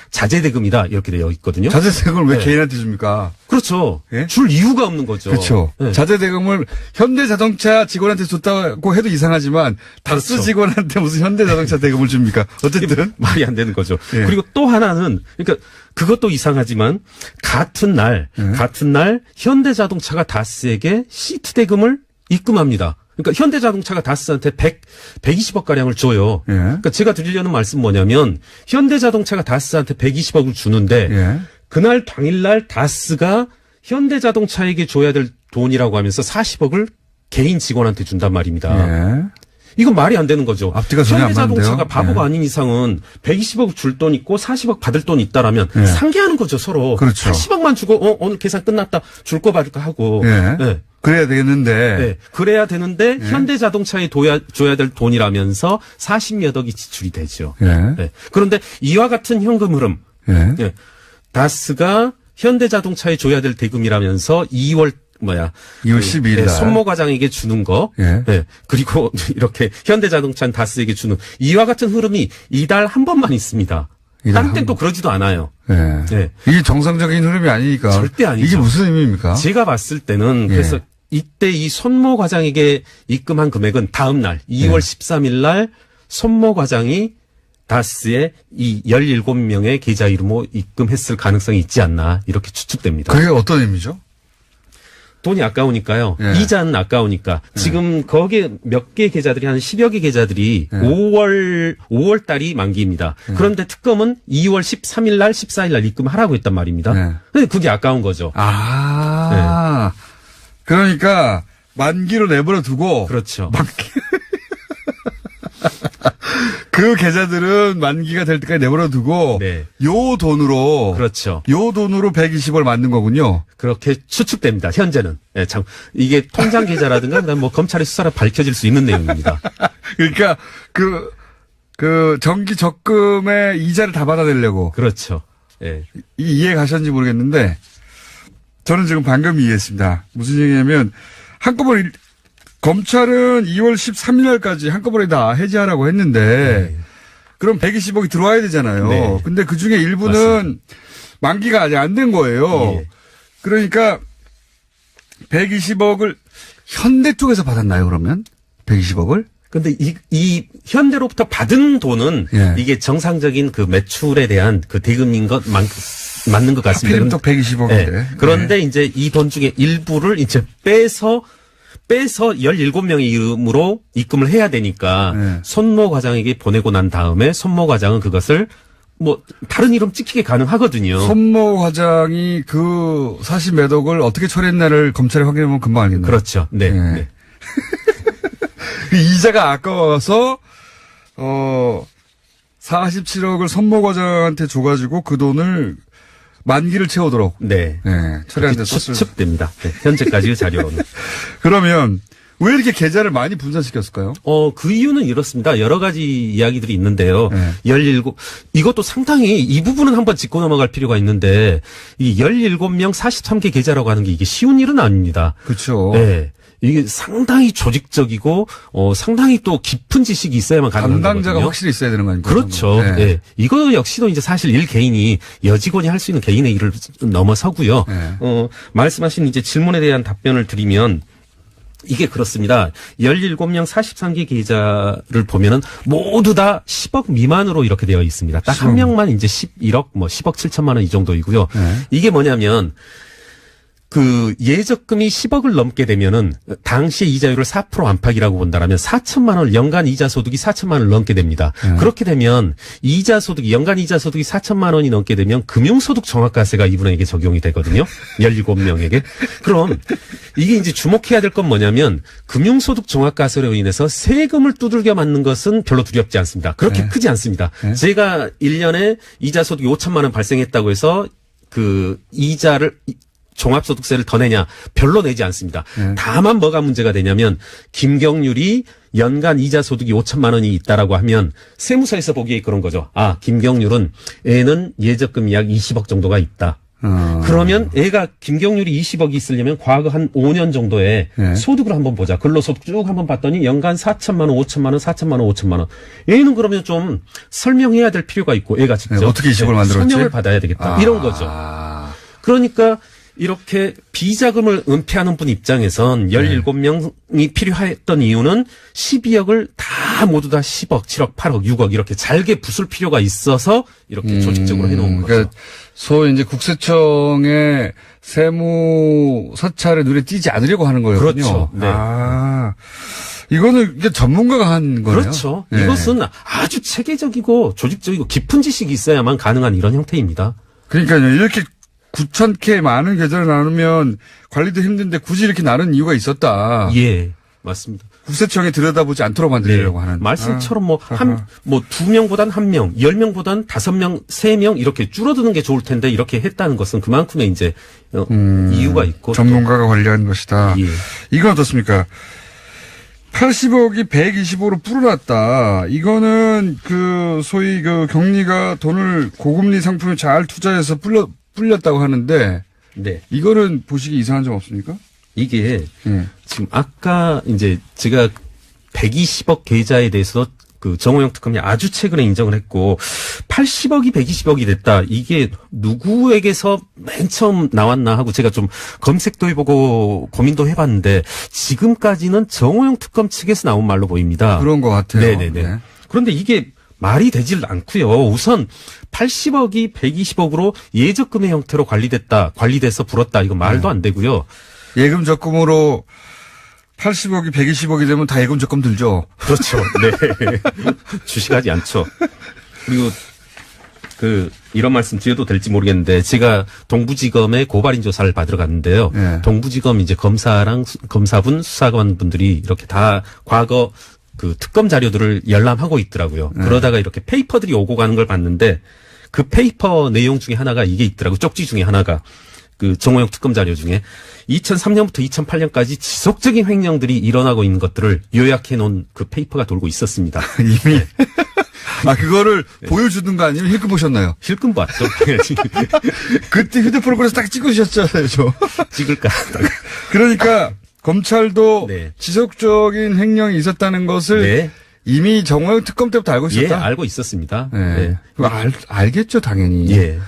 자재대금이다 이렇게 되어 있거든요. 자재대금을 왜 개인한테 줍니까? 그렇죠. 예? 줄 이유가 없는 거죠. 그렇죠. 네. 자재대금을 현대자동차 직원한테 줬다고 해도 이상하지만 다스 그렇죠. 직원한테 무슨 현대자동차 대금을 줍니까? 어쨌든 말이 안 되는 거죠. 예. 그리고 또 하나는 그러니까 그것도 이상하지만 같은 날 현대자동차가 다스에게 시트 입금합니다. 그러니까 현대자동차가 다스한테 120억 가량을 줘요. 예. 그러니까 제가 드리려는 말씀 뭐냐면 현대자동차가 다스한테 120억을 주는데 그날 당일날 다스가 현대자동차에게 줘야 될 돈이라고 하면서 40억을 개인 직원한테 준단 말입니다. 이건 말이 안 되는 거죠. 앞뒤가 전혀 안 맞는데요. 현대자동차가 바보가 아닌 이상은 120억 줄 돈 있고 40억 받을 돈 있다라면 상계하는 거죠, 서로. 그렇죠. 80억만 주고 오늘 계산 끝났다. 줄 거 받을까 하고. 네. 그래야 되겠는데. 네. 그래야 되는데 현대자동차에 줘야 될 돈이라면서 40몇 억이 지출이 되죠. 네. 그런데 이와 같은 현금 흐름. 다스가 현대자동차에 줘야 될 대금이라면서 2월 12일 날. 손모 과장에게 주는 거. 그리고 이렇게 현대자동차는 다스에게 주는 이와 같은 흐름이 이달 한 번만 있습니다. 다른 땐 또 그러지도 않아요. 네. 네. 이게 정상적인 흐름이 아니니까. 절대 아니죠. 이게 무슨 의미입니까? 제가 봤을 때는 예. 그래서 이때 이 손모 과장에게 입금한 금액은 다음 날 2월 13일 날 손모 과장이 다스에 이 17명의 계좌 이름으로 입금했을 가능성이 있지 않나 이렇게 추측됩니다. 그게 어떤 의미죠? 돈이 아까우니까요. 예. 이자는 아까우니까. 지금 거기에 몇 개 계좌들이 한 10여 개 계좌들이 예. 5월 달이 만기입니다. 그런데 특검은 2월 13일 날 14일 날 입금하라고 했단 말입니다. 예. 근데 그게 아까운 거죠. 그러니까 만기로 내버려 두고 그렇죠. 그 계좌들은 만기가 될 때까지 내버려 두고 네. 요 돈으로 그렇죠. 요 돈으로 120을 만든 거군요. 그렇게 추측됩니다. 현재는. 예, 참 이게 통장 계좌라든가 그다음 뭐 검찰의 수사로 밝혀질 수 있는 내용입니다. 그러니까 그 정기 적금의 이자를 다 받아내려고 그렇죠. 예. 이해 가셨는지 모르겠는데 저는 지금 방금 이해했습니다. 무슨 얘기냐면 한꺼번에 검찰은 2월 13일 날까지 한꺼번에 다 해지하라고 했는데 그럼 120억이 들어와야 되잖아요. 네. 근데 그중에 일부는 맞습니다. 만기가 아직 안 된 거예요. 예. 그러니까 120억을 현대 쪽에서 받았나요, 그러면? 120억을? 근데 이 현대로부터 받은 돈은 예. 이게 정상적인 그 매출에 대한 그 대금인 것 맞는 것 같습니다. 하필이면 또 120억인데. 예. 그런데 이제 이 돈 중에 일부를 이제 빼서 17명의 이름으로 입금을 해야 되니까 네. 손모 과장에게 보내고 난 다음에 손모 과장은 그것을 뭐 다른 이름 찍히게 가능하거든요. 손모 과장이 그 40몇 억을 어떻게 처리했나를 검찰에 확인하면 금방 알겠네요. 그렇죠. 네. 네. 네. 그 이자가 아까워서 47억을 손모 과장한테 줘가지고 그 돈을 만기를 채우도록 네. 처리하는 데 그렇게 썼을. 추측됩니다. 네. 현재까지의 자료는. 그러면 왜 이렇게 계좌를 많이 분산시켰을까요? 그 이유는 이렇습니다. 여러 가지 이야기들이 있는데요. 네. 이것도 상당히 이 부분은 한번 짚고 넘어갈 필요가 있는데 이 17명 43개 계좌라고 하는 게 이게 쉬운 일은 아닙니다. 그렇죠. 네. 이게 상당히 조직적이고 상당히 또 깊은 지식이 있어야만 가능한 담당자가 거거든요. 확실히 있어야 되는 거 아닙니까? 그렇죠. 네. 네. 이거 역시도 이제 사실 일 개인이 여직원이 할 수 있는 개인의 일을 넘어서고요. 네. 말씀하신 이제 질문에 대한 답변을 드리면 이게 그렇습니다. 17명 43개 계좌를 보면은 모두 다 10억 미만으로 이렇게 되어 있습니다. 딱 한 명만 이제 11억, 뭐 10억 7천만 원 이 정도이고요. 네. 이게 뭐냐면 그 예적금이 10억을 넘게 되면은 당시의 이자율을 4% 안팎이라고 본다라면 4천만 원 연간 이자 소득이 4천만 원을 넘게 됩니다. 그렇게 되면 이자 소득이 연간 이자 소득이 4천만 원이 넘게 되면 금융소득 종합과세가 이분에게 적용이 되거든요. 17명에게. 그럼 이게 이제 주목해야 될 건 뭐냐면 금융소득 종합과세로 인해서 세금을 두들겨 맞는 것은 별로 두렵지 않습니다. 그렇게 크지 않습니다. 제가 1년에 이자 소득이 5천만 원 발생했다고 해서 그 이자를 종합소득세를 더 내냐? 별로 내지 않습니다. 다만 뭐가 문제가 되냐면 김경률이 연간 이자 소득이 5천만 원이 있다라고 하면 세무서에서 보기에 그런 거죠. 아, 김경률은 애는 예적금이 약 20억 정도가 있다. 그러면 애가 김경률이 20억이 있으려면 과거 한 5년 정도의 소득을 한번 보자. 근로소득 쭉 한번 봤더니 연간 4천만 원, 5천만 원, 4천만 원, 5천만 원. 애는 그러면 좀 설명해야 될 필요가 있고 애가 직접 네, 어떻게 20억을 만들었지? 설명을 받아야 되겠다. 이런 거죠. 그러니까 이렇게 비자금을 은폐하는 분 입장에선 17명이 필요했던 이유는 12억을 다 모두 다 10억, 7억, 8억, 6억 이렇게 잘게 부술 필요가 있어서 이렇게 조직적으로 해놓은 거죠. 그러니까 소위 이제 국세청의 세무 사찰에 눈에 띄지 않으려고 하는 거였군요. 그렇죠. 네. 이거는 이게 전문가가 한 거예요. 그렇죠. 네. 이것은 아주 체계적이고 조직적이고 깊은 지식이 있어야만 가능한 이런 형태입니다. 그러니까요. 이렇게 9,000개 많은 계좌를 나누면 관리도 힘든데 굳이 이렇게 나눈 이유가 있었다. 예, 맞습니다. 국세청에 들여다보지 않도록 만들려고 하는. 말씀처럼 뭐 2명보단 1명, 10명보단 5명, 3명 이렇게 줄어드는 게 좋을 텐데 이렇게 했다는 것은 그만큼의 이제 이유가 있고. 전문가가 관리한 것이다. 예. 이건 어떻습니까? 80억이 120억으로 불어났다. 이거는 그 소위 그 경리가 돈을 고금리 상품에 잘 투자해서 불렸다고 하는데 네. 이거는 보시기 이상한 점 없습니까? 이게 지금 아까 이제 제가 120억 계좌에 대해서 그 정호영 특검이 아주 최근에 인정을 했고 80억이 120억이 됐다. 이게 누구에게서 맨 처음 나왔나 하고 제가 좀 검색도 해보고 고민도 해봤는데 지금까지는 정호영 특검 측에서 나온 말로 보입니다. 그런 것 같아요. 네네네. 네. 그런데 이게 말이 되질 않고요. 우선 80억이 120억으로 예적금의 형태로 관리돼서 불었다. 이거 말도 안 되고요. 예금 적금으로 80억이 120억이 되면 다 예금 적금 들죠. 그렇죠. 네. 주식하지 않죠. 그리고 이런 말씀 드려도 될지 모르겠는데 제가 동부지검에 고발인 조사를 받으러 갔는데요. 네. 동부지검 이제 검사분, 수사관분들이 이렇게 다 과거 그 특검 자료들을 열람하고 있더라고요. 그러다가 이렇게 페이퍼들이 오고 가는 걸 봤는데 그 페이퍼 내용 중에 하나가 이게 있더라고요. 쪽지 중에 하나가 그 정호영 특검 자료 중에 2003년부터 2008년까지 지속적인 횡령들이 일어나고 있는 것들을 요약해 놓은 그 페이퍼가 돌고 있었습니다. 이미. 그거를 보여주는 거 아니면 힐끔 보셨나요? 실금 봤죠. 그때 휴대폰을 꺼내서 딱 찍으셨잖아요, 찍을까 하다가. 그러니까 검찰도 네. 지속적인 횡령이 있었다는 것을 네. 이미 정호영 특검 때부터 알고 예, 있었다? 알고 있었습니다. 네. 네. 그거 알겠죠, 당연히. 예.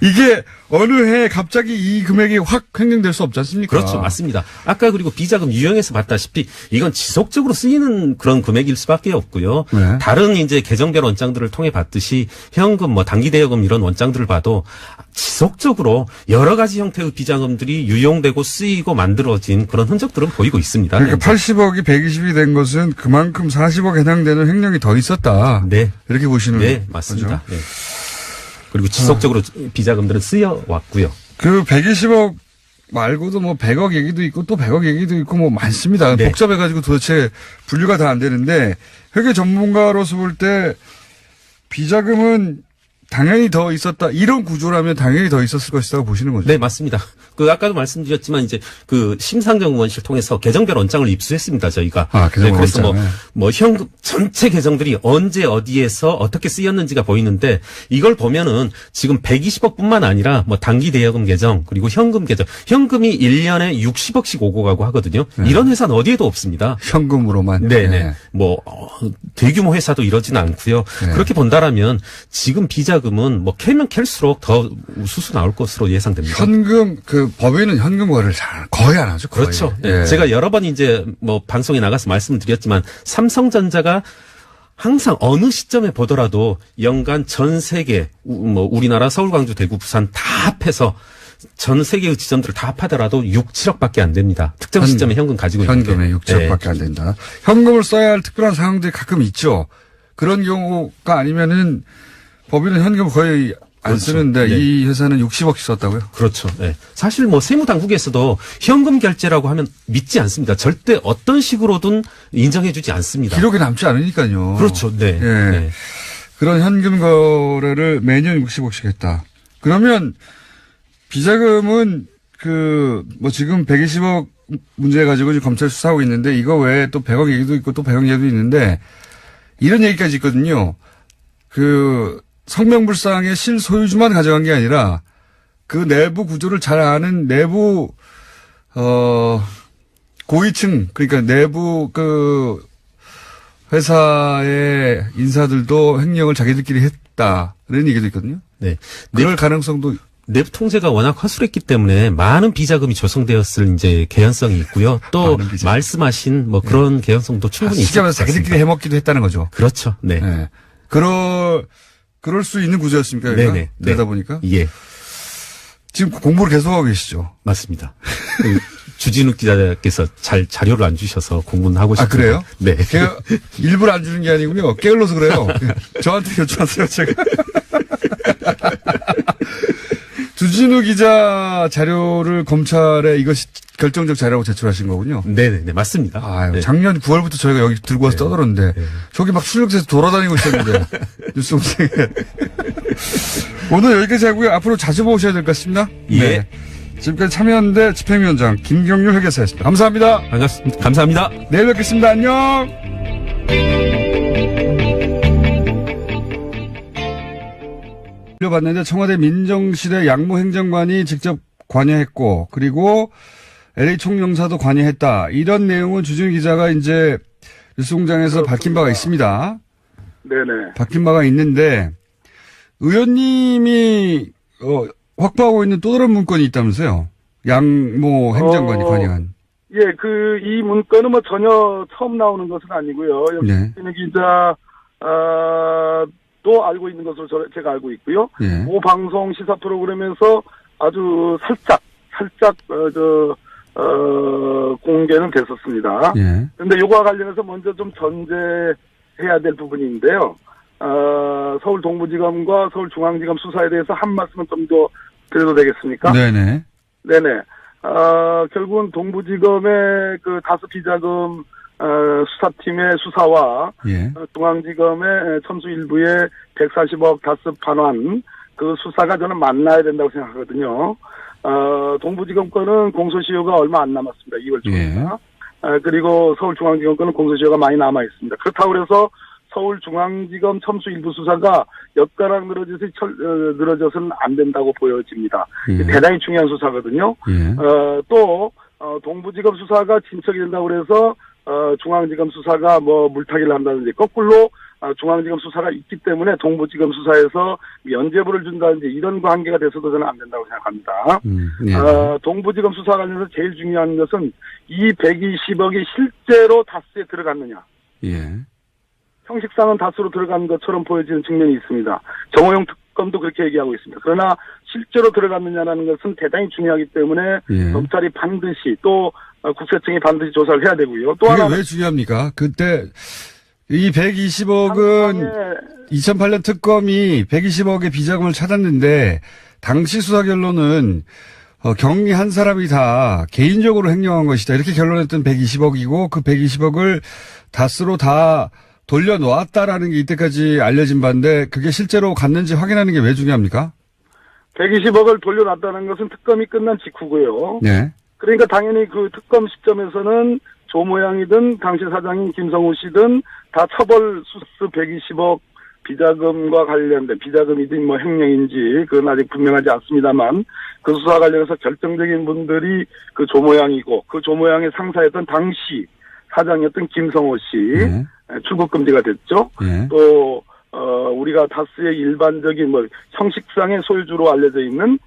이게 어느 해 갑자기 이 금액이 확 횡령될 수 없지 않습니까? 그렇죠. 맞습니다. 아까 그리고 비자금 유형에서 봤다시피 이건 지속적으로 쓰이는 그런 금액일 수밖에 없고요. 네. 다른 이제 계정별 원장들을 통해 봤듯이 현금 뭐 단기 대여금 이런 원장들을 봐도 지속적으로 여러 가지 형태의 비자금들이 유용되고 쓰이고 만들어진 그런 흔적들은 보이고 있습니다. 그러니까 80억이 120이 된 것은 그만큼 40억 해당되는 횡령이 더 있었다. 네. 이렇게 보시는 네, 맞습니다. 거죠? 네. 그리고 지속적으로 비자금들은 쓰여 왔고요. 그 120억 말고도 뭐 100억 얘기도 있고 또 100억 얘기도 있고 뭐 많습니다. 네. 복잡해가지고 도대체 분류가 다 안 되는데 회계 전문가로서 볼 때 비자금은 당연히 더 있었다. 이런 구조라면 당연히 더 있었을 것이라고 보시는 거죠. 네, 맞습니다. 아까도 말씀드렸지만 이제 심상정 의원실 통해서 계정별 원장을 입수했습니다, 저희가. 계정별 그래서 원장. 현금 전체 계정들이 언제 어디에서 어떻게 쓰였는지가 보이는데 이걸 보면은 지금 120억뿐만 아니라 단기 대여금 계정 그리고 현금 계정. 현금이 1년에 60억씩 오고 가고 하거든요. 이런 회사는 어디에도 없습니다. 현금으로만. 네네. 대규모 회사도 이러지는 않고요. 네. 그렇게 본다라면 지금 비자금은 캐면 캘수록 더 우수수 나올 것으로 예상됩니다. 현금, 법인은 현금 거래를 거의 안 하죠. 거의. 그렇죠. 예. 제가 여러 번 이제 방송에 나가서 말씀드렸지만 삼성전자가 항상 어느 시점에 보더라도 연간 전 세계 우리나라 서울, 광주, 대구, 부산 다 합해서 전 세계의 지점들을 다 합하더라도 6, 7억밖에 안 됩니다. 특정 시점에 현금 가지고 있는 게. 현금에 6, 7억밖에 안 된다. 현금을 써야 할 특별한 상황들이 가끔 있죠. 그런 경우가 아니면은 법인은 현금 거의 안 그렇죠. 쓰는데 네. 이 회사는 60억씩 썼다고요? 그렇죠. 네. 사실 세무당국에서도 현금 결제라고 하면 믿지 않습니다. 절대 어떤 식으로든 인정해주지 않습니다. 기록에 남지 않으니까요. 그렇죠. 네. 예. 네. 그런 현금 거래를 매년 60억씩 했다. 그러면 비자금은 지금 120억 문제 가지고 검찰 수사하고 있는데 이거 외에 또 100억 얘기도 있고 또 100억 얘기도 있는데 이런 얘기까지 있거든요. 성명불상의 실소유주만 가져간 게 아니라 그 내부 구조를 잘 아는 내부 고위층 그러니까 내부 회사의 인사들도 횡령을 자기들끼리 했다는 얘기도 있거든요. 네. 그럴 가능성도 내부 통제가 워낙 허술했기 때문에 많은 비자금이 조성되었을 이제 개연성이 있고요. 또 말씀하신 그런 개연성도 충분히 있을 것 시기하면서 같습니다. 자기들끼리 해먹기도 했다는 거죠. 그렇죠. 네. 네. 그럴 수 있는 구조였습니까? 여기가? 네네. 그러다 보니까 예. 지금 공부를 계속하고 계시죠. 맞습니다. 주진우 기자께서 자료를 안 주셔서 공부는 하고 싶어요. 그래요? 네. 제가 일부러 안 주는 게 아니군요. 게을러서 그래요. 저한테 요청하세요, 제가. 주진우 기자 자료를 검찰에 이것이 결정적 자료라고 제출하신 거군요. 네네, 맞습니다. 네. 작년 9월부터 저희가 여기 들고 와서 떠들었는데, 저기 막 출력해서 돌아다니고 있었는데, 뉴스 검색에. 오늘 여기까지 하고요. 앞으로 자주 모셔야 될 것 같습니다. 예. 네. 지금까지 참여연대 집행위원장 김경률 회계사였습니다. 감사합니다. 반갑습니다. 감사합니다. 내일 뵙겠습니다. 안녕. 봤는데 청와대 민정실의 양모 행정관이 직접 관여했고 그리고 LA 총영사도 관여했다. 이런 내용은 주진우 기자가 이제 뉴스공장에서 밝힌 바가 있습니다. 네네. 밝힌 바가 있는데 의원님이 확보하고 있는 또 다른 문건이 있다면서요? 양모 행정관이 관여한. 예, 이 문건은 뭐 전혀 처음 나오는 것은 아니고요. 여기 네. 기자, 또 알고 있는 것으로 제가 알고 있고요. 예. 모 방송 시사 프로그램에서 아주 살짝, 공개는 됐었습니다. 예. 근데 요거와 관련해서 먼저 좀 전제해야 될 부분인데요. 서울 동부지검과 서울중앙지검 수사에 대해서 한 말씀은 좀 더 드려도 되겠습니까? 네네. 네네. 결국은 동부지검의 그 다스 비자금 수사팀의 수사와 예. 중앙지검의 첨수 일부의 140억 다스 반환 그 수사가 저는 만나야 된다고 생각하거든요. 동부지검 건은 공소시효가 얼마 안 남았습니다. 2월 초입니다. 그리고 서울중앙지검 건은 공소시효가 많이 남아 있습니다. 그렇다고 해서 서울중앙지검 첨수 일부 수사가 엿가락 늘어져서는 안 된다고 보여집니다. 예. 대단히 중요한 수사거든요. 예. 또 동부지검 수사가 진척이 된다고 그래서 중앙지검 수사가 뭐 물타기를 한다든지 거꾸로 중앙지검 수사가 있기 때문에 동부지검 수사에서 면죄부를 준다든지 이런 관계가 돼서도 저는 안 된다고 생각합니다. 예. 동부지검 수사 관련해서 제일 중요한 것은 이 120억이 실제로 다스에 들어갔느냐. 예. 형식상은 다수로 들어간 것처럼 보여지는 측면이 있습니다. 정호영 특검도 그렇게 얘기하고 있습니다. 그러나 실제로 들어갔느냐라는 것은 대단히 중요하기 때문에 예. 검찰이 반드시 또 국세청이 반드시 조사를 해야 되고요. 또 그게 하나 왜 중요합니까? 그때 이 120억은 2008년 특검이 120억의 비자금을 찾았는데 당시 수사 결론은 경위 한 사람이 다 개인적으로 횡령한 것이다. 이렇게 결론했던 120억이고 그 120억을 다스로 다 돌려놓았다라는 게 이때까지 알려진 바인데 그게 실제로 갔는지 확인하는 게 왜 중요합니까? 120억을 돌려놨다는 것은 특검이 끝난 직후고요. 네. 그러니까 당연히 그 특검 시점에서는 조 모양이든 당시 사장인 김성우 씨든 다 처벌 수수 120억 비자금과 관련된 비자금이든 뭐 횡령인지 그건 아직 분명하지 않습니다만 그 수사와 관련해서 결정적인 분들이 그 조 모양이고 그 조 모양의 상사였던 당시 사장이었던 김성호 씨 네. 출국 금지가 됐죠. 네. 또 우리가 다스의 일반적인 뭐 형식상의 소유주로 알려져 있는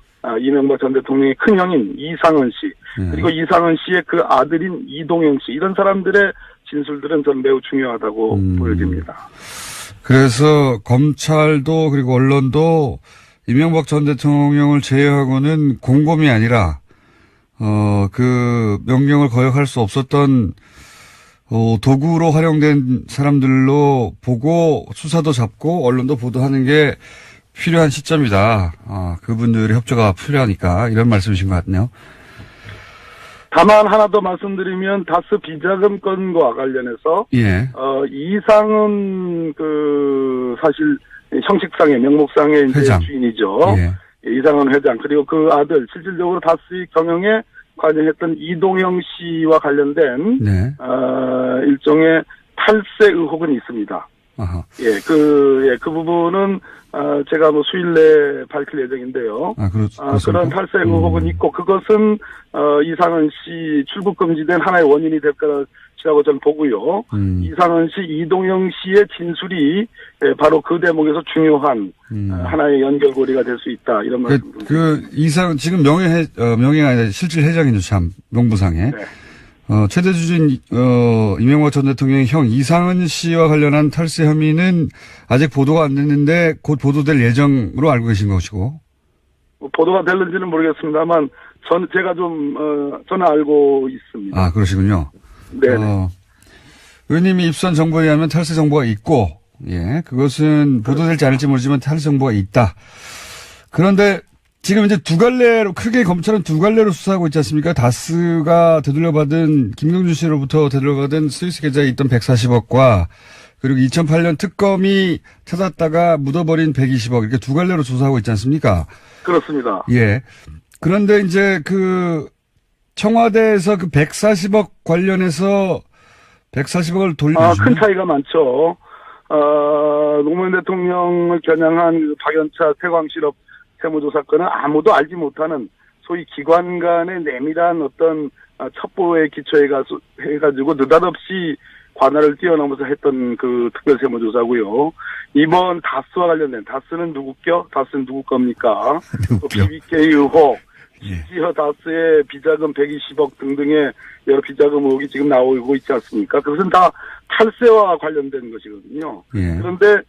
이명박 전 대통령의 큰 형인 이상은 씨 그리고 이상은 씨의 그 아들인 이동영 씨 이런 사람들의 진술들은 전 매우 중요하다고 보여집니다. 그래서 검찰도 그리고 언론도 이명박 전 대통령을 제외하고는 공범이 아니라 그 명령을 거역할 수 없었던 도구로 활용된 사람들로 보고 수사도 잡고 언론도 보도하는 게 필요한 시점이다. 그분들의 협조가 필요하니까 이런 말씀이신 것 같네요. 다만 하나 더 말씀드리면 다스 비자금 건과 관련해서 예. 이상은 그 사실 형식상의 명목상의 이제 회장. 주인이죠. 예. 이상은 회장 그리고 그 아들 실질적으로 다스의 경영에 관여했던 이동영 씨와 관련된 네. 일종의 탈세 의혹은 있습니다. 아하. 그 부분은 제가 뭐 수일 내에 밝힐 예정인데요. 그렇습니까? 그런 탈세 의혹은 있고 그것은 이상은 씨 출국 금지된 하나의 원인이 될 것이라고 저는 보고요. 이상은 씨, 이동영 씨의 진술이 바로 그 대목에서 중요한 하나의 연결고리가 될 수 있다 이런 말씀입니다. 이상은 지금 명예가 아니라 실질 회장이죠, 참 명부상에. 네. 최대 주주인 이명박 전 대통령의 형 이상은 씨와 관련한 탈세 혐의는 아직 보도가 안 됐는데 곧 보도될 예정으로 알고 계신 것이고. 보도가 될는지는 모르겠습니다만 제가 저는 알고 있습니다. 그러시군요. 네. 의원님이 입수한 정보에 의하면 탈세 정보가 있고, 예, 그것은 보도될지 않을지 모르지만 탈세 정보가 있다. 그런데 지금 이제 크게 검찰은 두 갈래로 수사하고 있지 않습니까? 다스가 김경준 씨로부터 되돌려받은 스위스 계좌에 있던 140억과 그리고 2008년 특검이 찾았다가 묻어버린 120억 이렇게 두 갈래로 조사하고 있지 않습니까? 그렇습니다. 예. 그런데 이제 청와대에서 140억 관련해서 140억을 돌려주면 큰 차이가 많죠. 노무현 대통령을 겨냥한 박연차 태광실업 세무조사 건은 아무도 알지 못하는 소위 기관 간의 내밀한 어떤 첩보에 기초해가지고 느닷없이 관할을 뛰어넘어서 했던 그 특별세무조사고요. 이번 다스와 관련된 다스는 다스는 누구 겁니까? 또 BBK 의혹, 심지어 다스의 비자금 120억 등등의 여러 비자금 의혹이 지금 나오고 있지 않습니까? 그것은 다 탈세와 관련된 것이거든요. 그런데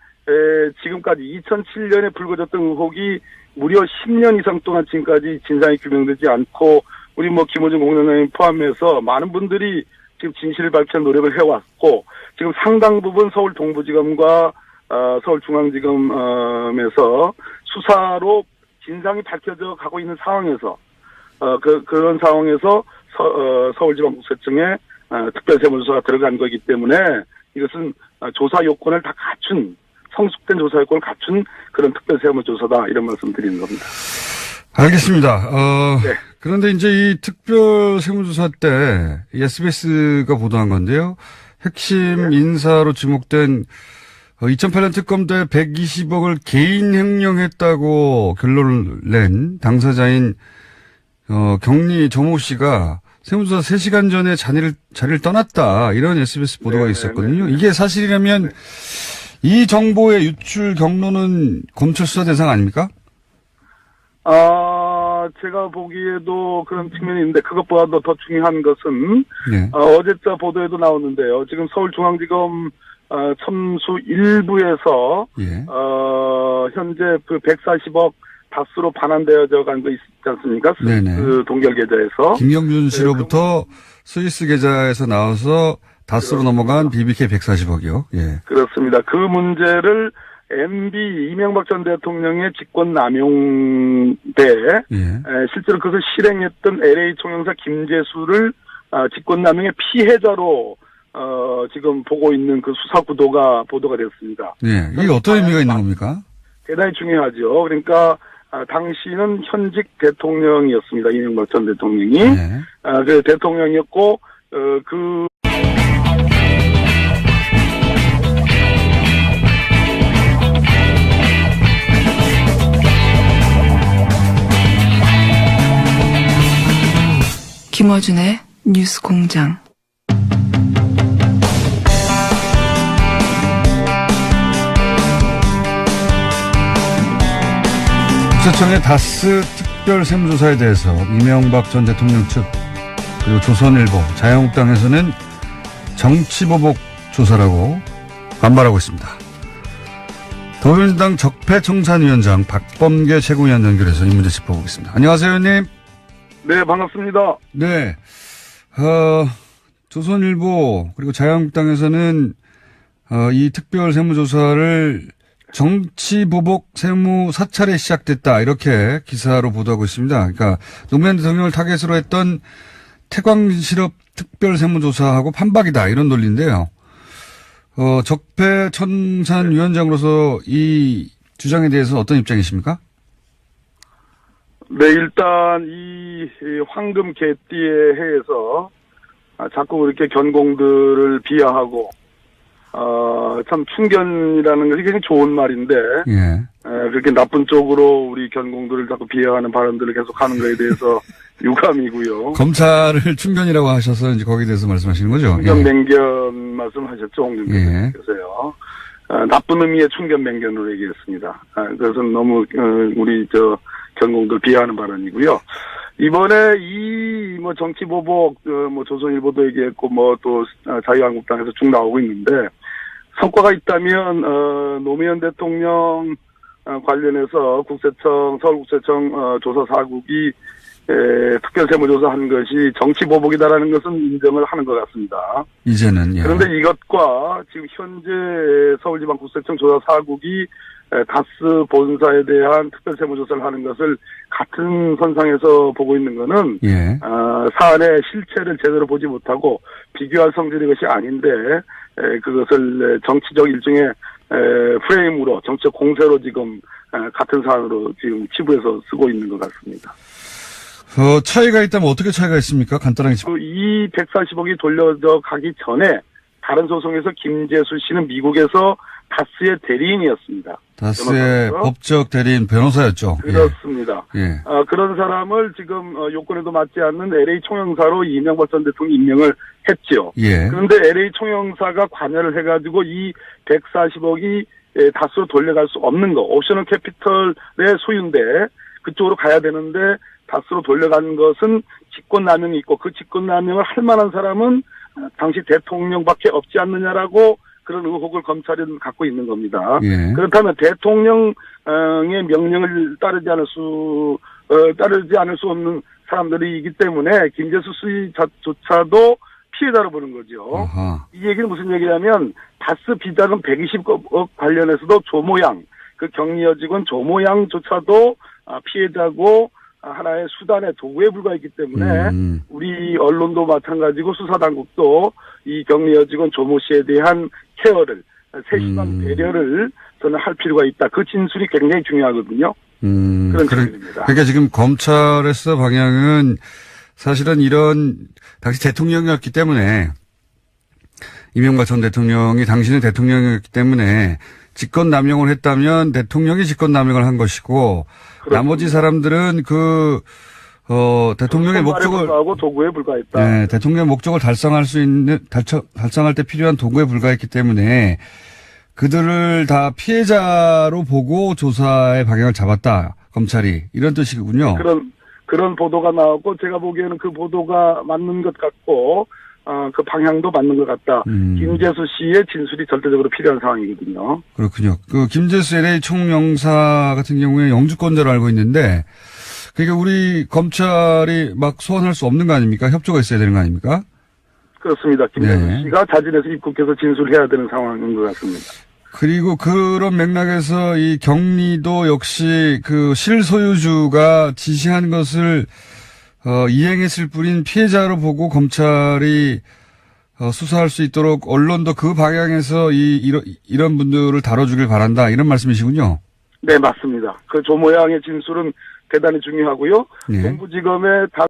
지금까지 2007년에 불거졌던 의혹이 무려 10년 이상 동안 지금까지 진상이 규명되지 않고 우리 김호준 공장장님 포함해서 많은 분들이 지금 진실을 밝히는 노력을 해왔고 지금 상당 부분 서울 동부지검과 서울중앙지검에서 수사로 진상이 밝혀져 가고 있는 상황에서 그런 상황에서 서울지방국세청에 특별세무조사가 들어간 거기 때문에 이것은 조사 요건을 다 갖춘 성숙된 조사 요건을 갖춘 그런 특별세무조사다 이런 말씀 드리는 겁니다. 알겠습니다. 네. 그런데 이제 이 특별세무조사 때 SBS가 보도한 건데요. 핵심 인사로 지목된 2008년 특검 때 120억을 개인 횡령했다고 결론을 낸 당사자인 경리 정모 씨가 세무조사 3시간 전에 자리를 떠났다. 이런 SBS 보도가 있었거든요. 이게 사실이라면 이 정보의 유출 경로는 검찰 수사 대상 아닙니까? 제가 보기에도 그런 측면이 있는데 그것보다도 더 중요한 것은 어제자 보도에도 나오는데요. 지금 서울중앙지검 첨수 1부에서 현재 그 140억 다수로 반환되어져 간 거 있지 않습니까? 그 동결 계좌에서. 김영준 씨로부터 스위스 계좌에서 나와서 다수로 넘어간 BBK 140억이요. 예. 그렇습니다. 그 문제를 MB 이명박 전 대통령의 직권남용 때 실제로 그것을 실행했던 LA 총영사 김재수를 직권남용의 피해자로 지금 보고 있는 그 수사 보도가 됐습니다. 네, 이게 어떤 의미가 있는 겁니까? 대단히 중요하죠. 그러니까 당시는 현직 대통령이었습니다. 이명박 전 대통령이. 그 대통령이었고 그 김어준의 뉴스공장. 국세청의 다스 특별세무조사에 대해서 이명박 전 대통령 측 그리고 조선일보, 자유한국당에서는 정치보복 조사라고 반발하고 있습니다. 더불어민주당 적폐청산위원장 박범계 최고위원 연결해서 이 문제 짚어보겠습니다. 안녕하세요, 의원님. 네, 반갑습니다. 네. 조선일보 그리고 자유한국당에서는 이 특별세무조사를 정치보복 세무 사찰에 시작됐다 이렇게 기사로 보도하고 있습니다. 그러니까 노무현 대통령을 타겟으로 했던 태광실업 특별세무조사하고 판박이다 이런 논리인데요. 적폐청산위원장으로서 이 주장에 대해서 어떤 입장이십니까? 네, 일단 이 황금 개띠의 해에서 자꾸 이렇게 견공들을 비하하고 참 충견이라는 것이 굉장히 좋은 말인데 그렇게 나쁜 쪽으로 우리 견공들을 자꾸 비하하는 발언들을 계속 하는 것에 대해서 유감이고요. 검찰을 충견이라고 하셔서 이제 거기에 대해서 말씀하시는 거죠? 충견 맹견 말씀하셨죠, 홍준표께서요. 나쁜 의미의 충견 맹견으로 얘기했습니다. 그래서 너무 우리 견공들 비하하는 발언이고요. 이번에 이 정치보복 조선일보도 얘기했고 또 자유한국당에서 쭉 나오고 있는데 성과가 있다면 노무현 대통령 관련해서 서울국세청 조사 사국이 특별세무조사한 것이 정치보복이다라는 것은 인정을 하는 것 같습니다. 이제는. 그런데 이것과 지금 현재 서울지방국세청 조사 사국이 다스 본사에 대한 특별세무조사를 하는 것을 같은 선상에서 보고 있는 것은 사안의 실체를 제대로 보지 못하고 비교할 성질의 것이 아닌데 그것을 정치적 일종의 프레임으로 정치적 공세로 지금 같은 사안으로 지금 치부해서 쓰고 있는 것 같습니다. 차이가 있다면 어떻게 차이가 있습니까? 간단하게. 이 140억이 돌려져 가기 전에 다른 소송에서 김재수 씨는 미국에서 다스의 대리인이었습니다. 다스의 변호사로서. 법적 대리인 변호사였죠. 그렇습니다. 예. 그런 사람을 지금 요건에도 맞지 않는 LA 총영사로 이명박 전 대통령이 임명을 했죠. 예. 그런데 LA 총영사가 관여를 해가지고 이 140억이 다스로 돌려갈 수 없는 거, 옵셔널 캐피털의 소유인데 그쪽으로 가야 되는데 다스로 돌려간 것은 직권남용이 있고 그 직권남용을 할 만한 사람은 당시 대통령밖에 없지 않느냐라고 그런 의혹을 검찰이 갖고 있는 겁니다. 예. 그렇다면 대통령의 명령을 따르지 않을 수 없는 사람들이기 때문에 김재수 씨조차도 피해자로 보는 거죠. 아하. 이 얘기는 무슨 얘기냐면 다스 비자금 120억 관련해서도 조모양, 그 격리 여직원 조모양조차도 피해자고 하나의 수단의 도구에 불과했기 때문에 우리 언론도 마찬가지고 수사당국도 이 격리 여직원 조모 씨에 대한 케어를 세심한 배려를 저는 할 필요가 있다. 그 진술이 굉장히 중요하거든요. 그런 진술입니다. 그러니까 지금 검찰에서 방향은 사실은 이런 당시 대통령이었기 때문에 이명박 전 대통령이 당신은 대통령이었기 때문에 직권남용을 했다면 대통령이 직권남용을 한 것이고 그렇습니다. 나머지 사람들은 대통령의 목적을 하고 도구에 불과했다. 네, 대통령의 목적을 달성할 때 필요한 도구에 불과했기 때문에 그들을 다 피해자로 보고 조사의 방향을 잡았다. 검찰이 이런 뜻이군요. 그런 보도가 나왔고 제가 보기에는 그 보도가 맞는 것 같고 그 방향도 맞는 것 같다. 김재수 씨의 진술이 절대적으로 필요한 상황이거든요. 그렇군요. 그 김재수 LA 총영사 같은 경우에 영주권자로 알고 있는데 그러니까 우리 검찰이 막 소환할 수 없는 거 아닙니까? 협조가 있어야 되는 거 아닙니까? 그렇습니다. 김재수 씨가 자진해서 입국해서 진술해야 되는 상황인 것 같습니다. 그리고 그런 맥락에서 이 격리도 역시 그 실소유주가 지시한 것을 이행했을 뿐인 피해자로 보고 검찰이 수사할 수 있도록 언론도 그 방향에서 이런 분들을 다뤄주길 바란다 이런 말씀이시군요. 네, 맞습니다. 그 조모양의 진술은 대단히 중요하고요. 네. 동부지검의